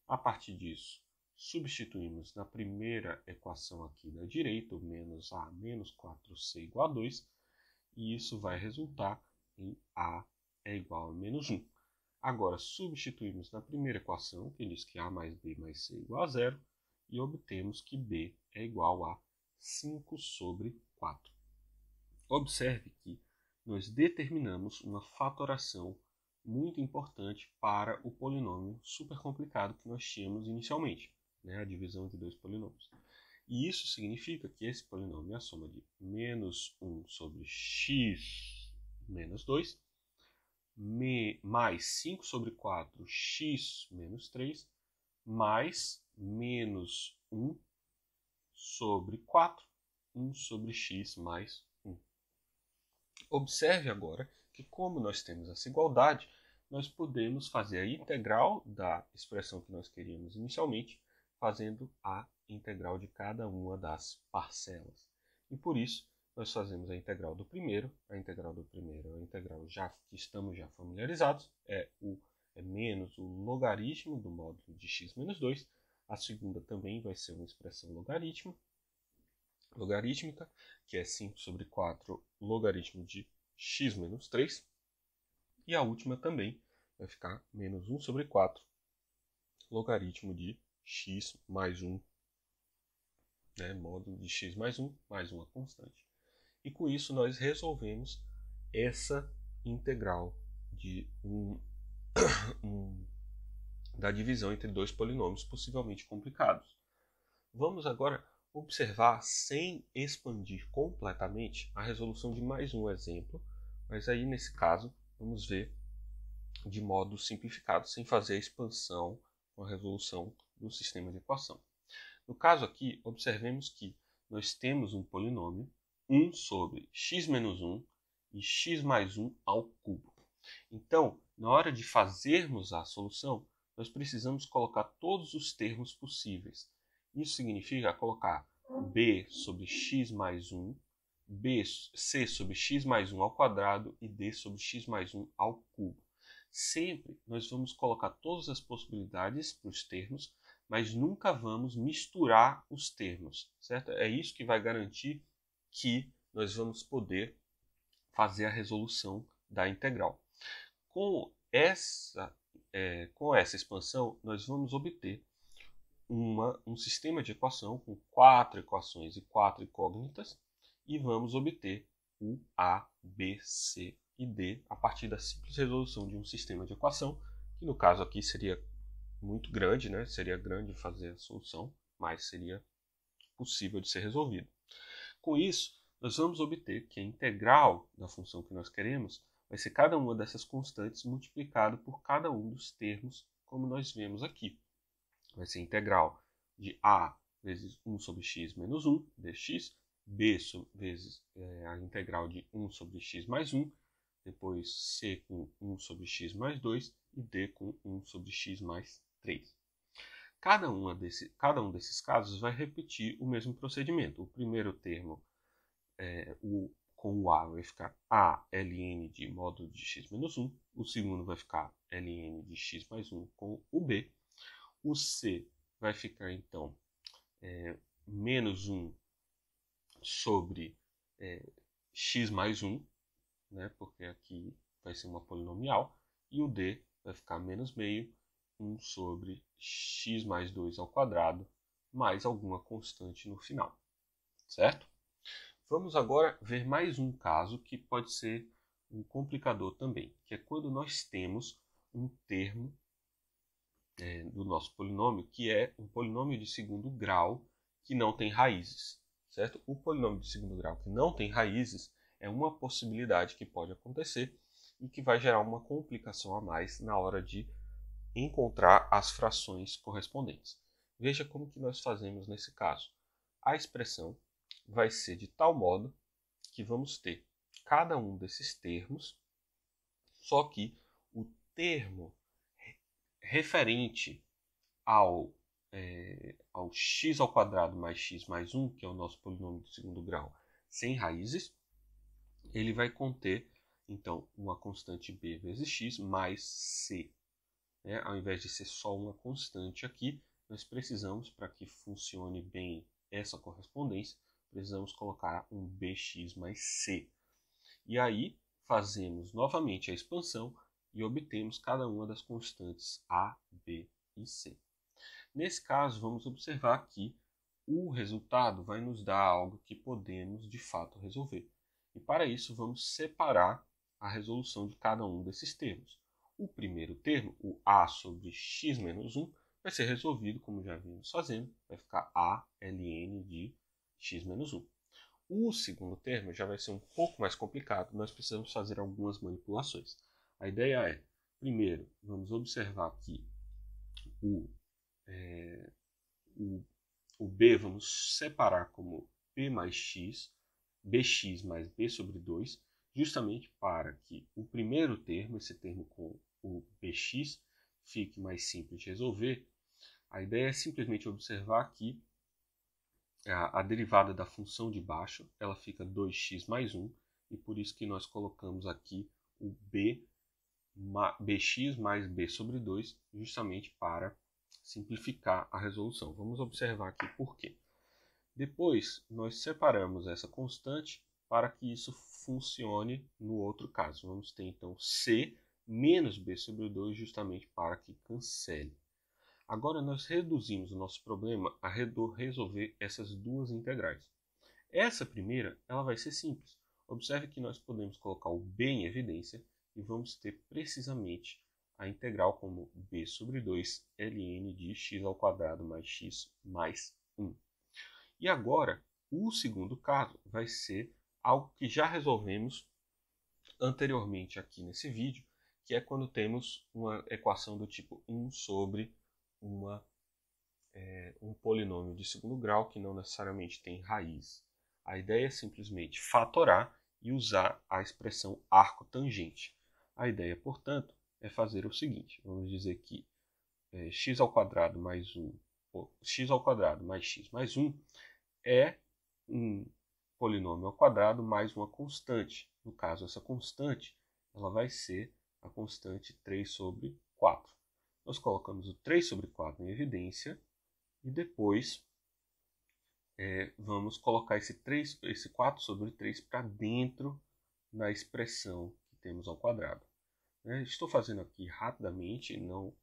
A partir disso, substituímos na primeira equação aqui da direita, o menos a menos 4c igual a 2, e isso vai resultar em a é igual a menos 1. Agora, substituímos na primeira equação, que diz que a mais b mais c é igual a 0, e obtemos que b é igual a 5 sobre 4. Observe que nós determinamos uma fatoração muito importante para o polinômio supercomplicado que nós tínhamos inicialmente, né, a divisão de dois polinômios. E isso significa que esse polinômio é a soma de menos 1 sobre x menos 2, mais 5 sobre 4, x menos 3, mais menos 1 sobre 4, 1 sobre x mais 1. Observe agora que, como nós temos essa igualdade, nós podemos fazer a integral da expressão que nós queríamos inicialmente, fazendo a integral de cada uma das parcelas. E por isso, nós fazemos a integral do primeiro. A integral do primeiro é a integral que estamos já familiarizados, é menos o logaritmo do módulo de x menos 2. A segunda também vai ser uma expressão logarítmica, que é 5 sobre 4 logaritmo de x menos 3. E a última também vai ficar menos 1 sobre 4 logaritmo de x mais 1, né, módulo de x mais uma constante. E com isso nós resolvemos essa integral da divisão entre dois polinômios possivelmente complicados. Vamos agora observar, sem expandir completamente, a resolução de mais um exemplo, mas aí nesse caso vamos ver de modo simplificado, sem fazer a expansão com a resolução do sistema de equação. No caso aqui, observemos que nós temos um polinômio 1 sobre x menos 1 e x mais 1 ao cubo. Então, na hora de fazermos a solução, nós precisamos colocar todos os termos possíveis. Isso significa colocar b sobre x mais 1, c sobre x mais 1 ao quadrado e d sobre x mais 1 ao cubo. Sempre nós vamos colocar todas as possibilidades para os termos, mas nunca vamos misturar os termos, certo? É isso que vai garantir que nós vamos poder fazer a resolução da integral. Com essa expansão, nós vamos obter um sistema de equação com 4 equações e 4 incógnitas, e vamos obter o A, B, C e D a partir da simples resolução de um sistema de equação, que no caso aqui seria muito grande, né? Seria grande fazer a solução, mas seria possível de ser resolvido. Com isso, nós vamos obter que a integral da função que nós queremos vai ser cada uma dessas constantes multiplicado por cada um dos termos, como nós vemos aqui. Vai ser integral de a vezes 1 sobre x menos 1 dx, b vezes a integral de 1 sobre x mais 1, depois c com 1 sobre x mais 2 e d com 1 sobre x mais 3. Cada um desses casos vai repetir o mesmo procedimento. O primeiro termo, com o a, vai ficar a ln de módulo de x menos 1. O segundo vai ficar ln de x mais 1 com o b. O c vai ficar, então, menos 1 sobre x mais 1, né, porque aqui vai ser uma polinomial. E o d vai ficar menos meio, 1 sobre x mais 2 ao quadrado, mais alguma constante no final, certo? Vamos agora ver mais um caso que pode ser um complicador também, que é quando nós temos um termo do nosso polinômio, que é um polinômio de segundo grau que não tem raízes, certo? O polinômio de segundo grau que não tem raízes, é uma possibilidade que pode acontecer e que vai gerar uma complicação a mais na hora de encontrar as frações correspondentes. Veja como que nós fazemos nesse caso. A expressão vai ser de tal modo que vamos ter cada um desses termos, só que o termo referente ao x² mais x mais 1, que é o nosso polinômio de segundo grau, sem raízes, ele vai conter, então, uma constante b vezes x mais c. Ao invés de ser só uma constante aqui, nós precisamos, para que funcione bem essa correspondência, precisamos colocar um bx mais c. E aí, fazemos novamente a expansão e obtemos cada uma das constantes a, b e c. Nesse caso, vamos observar que o resultado vai nos dar algo que podemos, de fato, resolver. E para isso, vamos separar a resolução de cada um desses termos. O primeiro termo, o a sobre x menos 1, vai ser resolvido, como já vimos fazendo, vai ficar a ln de x menos 1. O segundo termo já vai ser um pouco mais complicado, nós precisamos fazer algumas manipulações. A ideia é, primeiro, vamos observar aqui o b, vamos separar como p mais x, bx mais b sobre 2, justamente para que o primeiro termo, esse termo com o bx, fique mais simples de resolver. A ideia é simplesmente observar que a derivada da função de baixo ela fica 2x mais 1, e por isso que nós colocamos aqui o bx mais b sobre 2, justamente para simplificar a resolução. Vamos observar aqui por quê. Depois, nós separamos essa constante para que isso funcione no outro caso. Vamos ter, então, c menos b sobre 2, justamente para que cancele. Agora, nós reduzimos o nosso problema a resolver essas duas integrais. Essa primeira ela vai ser simples. Observe que nós podemos colocar o b em evidência e vamos ter precisamente a integral como b sobre 2 ln de x² mais x mais 1. E agora, o segundo caso vai ser algo que já resolvemos anteriormente aqui nesse vídeo, que é quando temos uma equação do tipo 1 sobre um polinômio de segundo grau que não necessariamente tem raiz. A ideia é simplesmente fatorar e usar a expressão arco tangente. A ideia, portanto, é fazer o seguinte. Vamos dizer que x² mais 1, x² mais x mais 1 é um polinômio ao quadrado mais uma constante. No caso, essa constante ela vai ser a constante 3 sobre 4. Nós colocamos o 3 sobre 4 em evidência e depois vamos colocar esse 4 sobre 3 para dentro na expressão que temos ao quadrado. Estou fazendo aqui rapidamente, não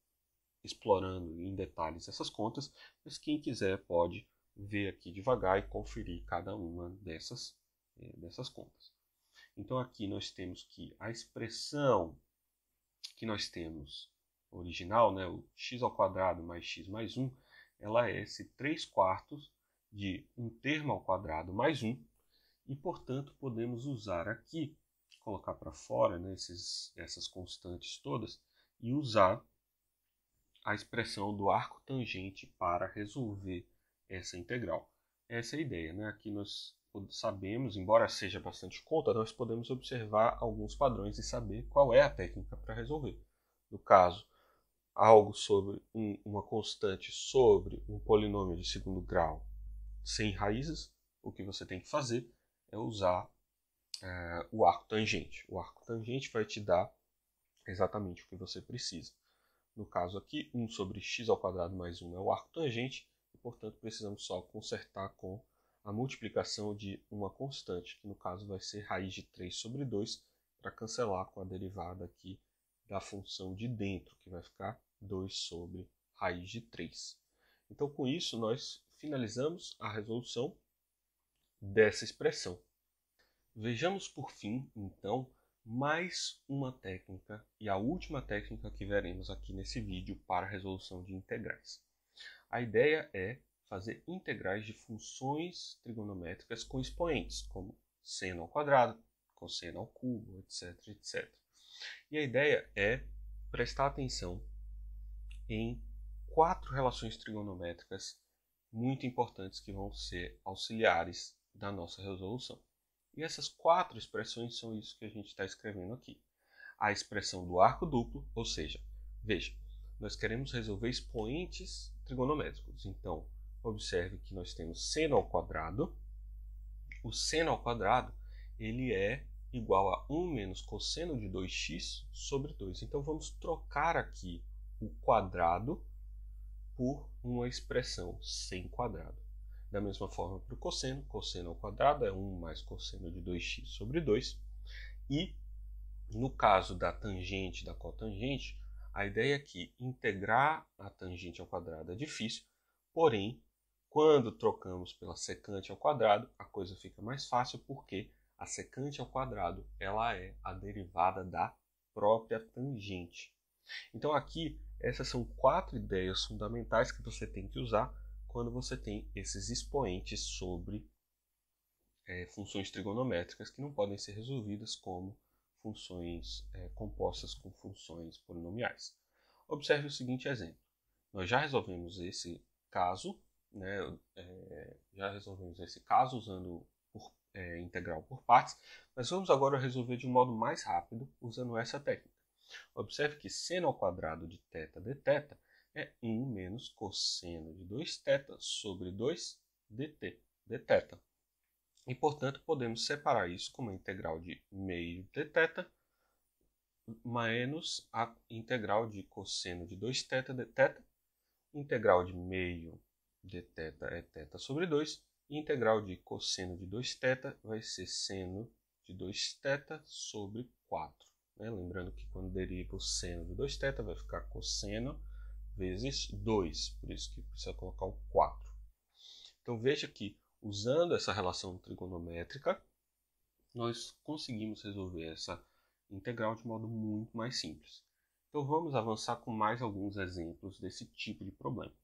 explorando em detalhes essas contas, mas quem quiser pode ver aqui devagar e conferir cada uma dessas contas. Então aqui nós temos que a expressão que nós temos original, o x² mais x mais 1, ela é esse 3/4 de um termo ao quadrado mais 1, e portanto podemos usar aqui, colocar para fora essas constantes todas e usar a expressão do arco tangente para resolver essa integral. Essa é a ideia. Aqui nós sabemos, embora seja bastante conta, nós podemos observar alguns padrões e saber qual é a técnica para resolver. No caso, algo sobre uma constante sobre um polinômio de segundo grau sem raízes, o que você tem que fazer é usar o arco tangente. O arco tangente vai te dar exatamente o que você precisa. No caso aqui, 1 sobre x² mais 1 é o arco tangente, e portanto precisamos só consertar com a multiplicação de uma constante, que no caso vai ser raiz de 3 sobre 2, para cancelar com a derivada aqui da função de dentro, que vai ficar 2 sobre raiz de 3. Então com isso nós finalizamos a resolução dessa expressão. Vejamos por fim, então, mais uma técnica e a última técnica que veremos aqui nesse vídeo para a resolução de integrais. A ideia é fazer integrais de funções trigonométricas com expoentes, como seno ao quadrado, cosseno ao cubo, etc, etc. E a ideia é prestar atenção em 4 relações trigonométricas muito importantes que vão ser auxiliares da nossa resolução. E essas 4 expressões são isso que a gente está escrevendo aqui. A expressão do arco duplo, ou seja, veja, nós queremos resolver expoentes trigonométricos. Então, observe que nós temos seno ao quadrado. O seno ao quadrado ele é igual a 1 menos cosseno de 2x sobre 2. Então, vamos trocar aqui o quadrado por uma expressão sem quadrado. Da mesma forma para o cosseno, cosseno ao quadrado é 1 mais cosseno de 2x sobre 2. E no caso da tangente e da cotangente, a ideia é que integrar a tangente ao quadrado é difícil, porém, quando trocamos pela secante ao quadrado, a coisa fica mais fácil porque a secante ao quadrado ela é a derivada da própria tangente. Então aqui, essas são 4 ideias fundamentais que você tem que usar quando você tem esses expoentes sobre funções trigonométricas que não podem ser resolvidas como funções compostas com funções polinomiais. Observe o seguinte exemplo. Nós já resolvemos esse caso, usando integral por partes, mas vamos agora resolver de um modo mais rápido usando essa técnica. Observe que seno ao quadrado de θ dθ é 1 menos cosseno de 2θ sobre 2 dθ. E, portanto, podemos separar isso como a integral de meio dθ menos a integral de cosseno de 2θ dθ. Integral de meio dθ é θ sobre 2. E integral de cosseno de 2θ vai ser seno de 2θ sobre 4. Lembrando que quando deriva o seno de 2θ vai ficar cosseno vezes 2. Por isso que precisa colocar o 4. Então veja que, usando essa relação trigonométrica, nós conseguimos resolver essa integral de modo muito mais simples. Então vamos avançar com mais alguns exemplos desse tipo de problema.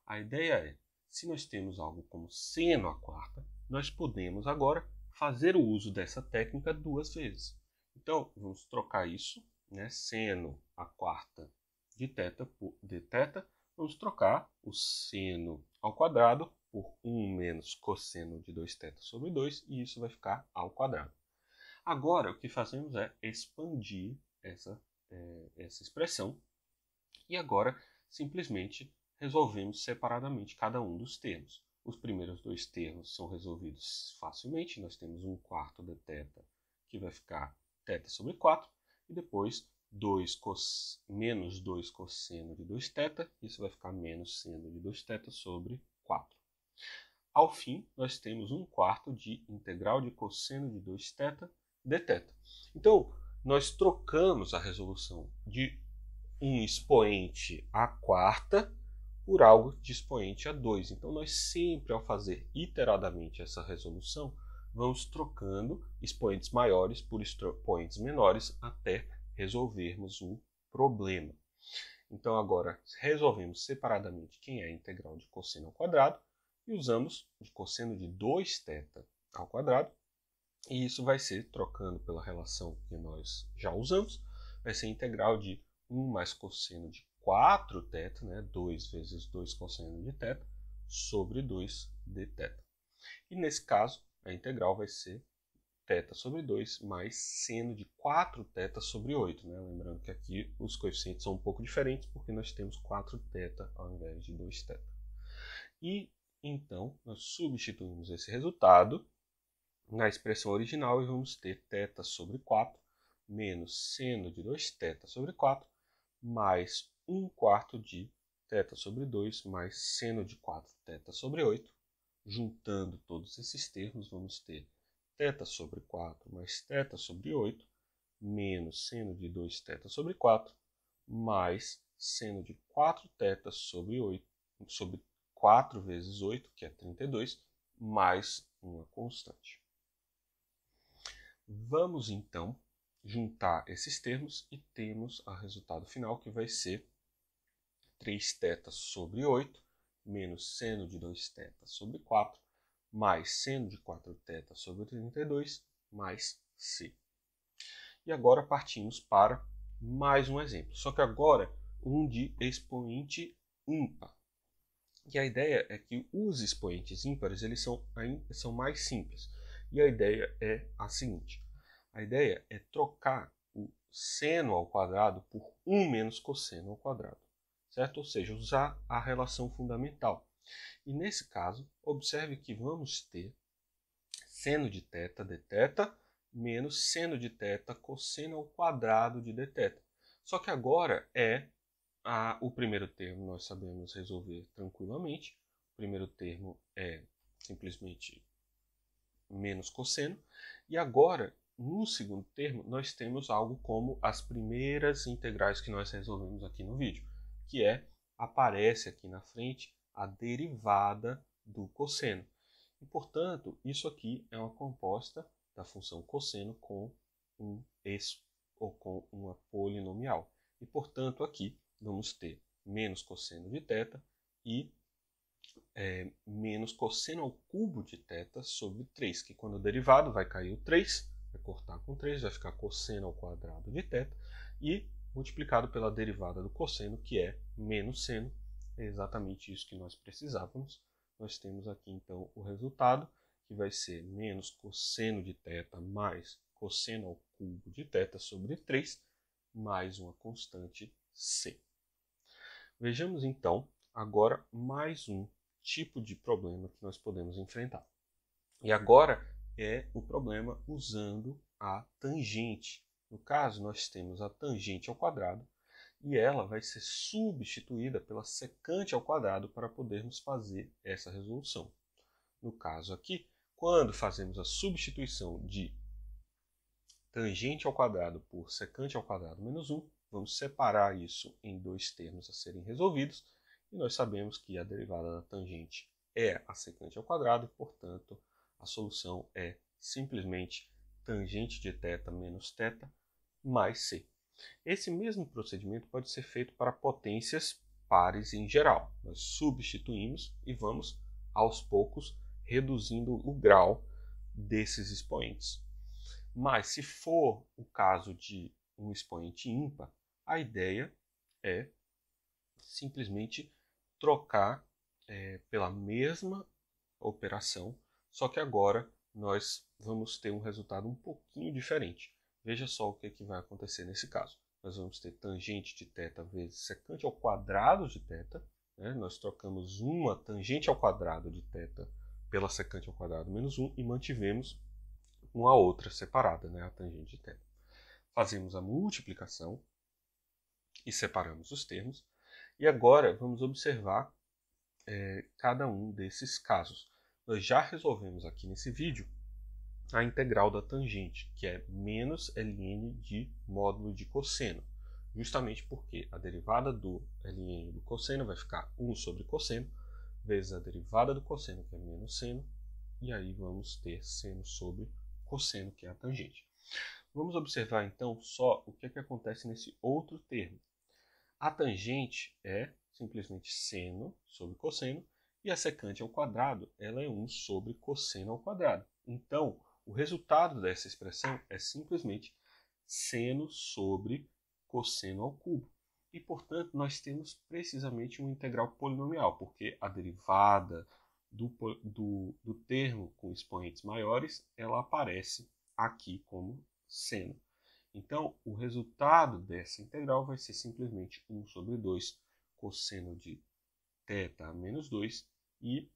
A ideia é, se nós temos algo como seno à quarta, nós podemos agora fazer o uso dessa técnica 2 vezes. Então vamos trocar isso, seno à quarta de θ por dθ, vamos trocar o seno ao quadrado por 1 menos cosseno de 2θ sobre 2, e isso vai ficar ao quadrado. Agora, o que fazemos é expandir essa expressão, e agora simplesmente resolvemos separadamente cada um dos termos. Os primeiros 2 termos são resolvidos facilmente, nós temos 1/4 dθ, que vai ficar θ sobre 4, e depois menos 2 cosseno de 2θ, isso vai ficar menos seno de 2θ sobre 4. Ao fim, nós temos 1/4 de integral de cosseno de 2θ dθ. Então, nós trocamos a resolução de um expoente à quarta por algo de expoente a 2. Então, nós sempre, ao fazer iteradamente essa resolução, vamos trocando expoentes maiores por expoentes menores até resolvermos o problema. Então, agora resolvemos separadamente quem é a integral de cosseno ao quadrado e usamos de cosseno de 2θ ao quadrado. E isso vai ser, trocando pela relação que nós já usamos, vai ser a integral de 1 mais cosseno de 4θ, 2 vezes 2 cosseno de θ, sobre 2 dθ. E nesse caso, a integral vai ser θ sobre 2 mais seno de 4θ sobre 8. Lembrando que aqui os coeficientes são um pouco diferentes, porque nós temos 4θ ao invés de 2θ. E então, nós substituímos esse resultado na expressão original e vamos ter θ sobre 4 menos seno de 2θ sobre 4 mais 1/4 de θ sobre 2 mais seno de 4θ sobre 8. Juntando todos esses termos, vamos ter θ sobre 4 mais θ sobre 8 menos seno de 2θ sobre 4 mais seno de 4θ sobre 8 sobre 4 vezes 8, que é 32, mais uma constante. Vamos então juntar esses termos e temos o resultado final, que vai ser 3θ sobre 8 menos seno de 2θ sobre 4 mais seno de 4θ sobre 32 mais C. E agora partimos para mais um exemplo, só que agora um de expoente ímpar. E a ideia é que os expoentes ímpares eles são mais simples. E a ideia é a seguinte: a ideia é trocar o seno ao quadrado por 1 menos cosseno ao quadrado, certo? Ou seja, usar a relação fundamental. E nesse caso, observe que vamos ter seno de θ dθ menos seno de θ cosseno ao quadrado de dθ. Só que agora o primeiro termo nós sabemos resolver tranquilamente. O primeiro termo é simplesmente menos cosseno. E agora, no segundo termo, nós temos algo como as primeiras integrais que nós resolvemos aqui no vídeo, que aparece aqui na frente a derivada do cosseno. E, portanto, isso aqui é uma composta da função cosseno com ou com uma polinomial. E, portanto, aqui vamos ter menos cosseno de θ e menos cosseno ao cubo de θ sobre 3, que quando o derivado vai cair o 3, vai cortar com 3, vai ficar cosseno ao quadrado de θ, e multiplicado pela derivada do cosseno, que é menos seno, é exatamente isso que nós precisávamos. Nós temos aqui então o resultado, que vai ser menos cosseno de θ mais cosseno ao cubo de θ sobre 3, mais uma constante c. Vejamos então agora mais um tipo de problema que nós podemos enfrentar. E agora é o problema usando a tangente. No caso, nós temos a tangente ao quadrado e ela vai ser substituída pela secante ao quadrado para podermos fazer essa resolução. No caso aqui, quando fazemos a substituição de tangente ao quadrado por secante ao quadrado menos 1, vamos separar isso em dois termos a serem resolvidos, e nós sabemos que a derivada da tangente é a secante ao quadrado, portanto, a solução é simplesmente tangente de θ menos θ mais c. Esse mesmo procedimento pode ser feito para potências pares em geral. Nós substituímos e vamos, aos poucos, reduzindo o grau desses expoentes. Mas, se for o caso de um expoente ímpar, a ideia é simplesmente trocar pela mesma operação, só que agora nós vamos ter um resultado um pouquinho diferente. Veja só o que vai acontecer nesse caso. Nós vamos ter tangente de θ vezes secante ao quadrado de θ. Nós trocamos uma tangente ao quadrado de θ pela secante ao quadrado menos 1 e mantivemos uma outra separada, a tangente de θ. Fazemos a multiplicação e separamos os termos. E agora vamos observar cada um desses casos. Nós já resolvemos aqui nesse vídeo a integral da tangente, que é menos ln de módulo de cosseno, justamente porque a derivada do ln do cosseno vai ficar 1 sobre cosseno, vezes a derivada do cosseno, que é menos seno, e aí vamos ter seno sobre cosseno, que é a tangente. Vamos observar então só o que acontece nesse outro termo. A tangente é simplesmente seno sobre cosseno, e a secante ao quadrado ela é 1 sobre cosseno ao quadrado. Então, o resultado dessa expressão é simplesmente seno sobre cosseno ao cubo. E, portanto, nós temos precisamente uma integral polinomial, porque a derivada do termo com expoentes maiores, ela aparece aqui como seno. Então, o resultado dessa integral vai ser simplesmente 1 sobre 2 cosseno de θ menos 2 e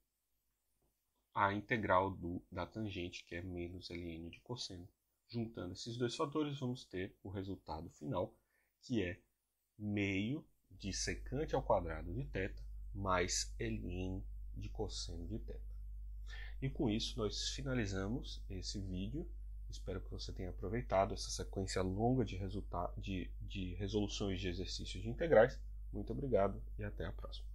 a integral da tangente, que é menos ln de cosseno. Juntando esses dois fatores, vamos ter o resultado final, que é meio de secante ao quadrado de θ mais ln de cosseno de θ. E com isso nós finalizamos esse vídeo. Espero que você tenha aproveitado essa sequência longa de resoluções de exercícios de integrais. Muito obrigado e até a próxima.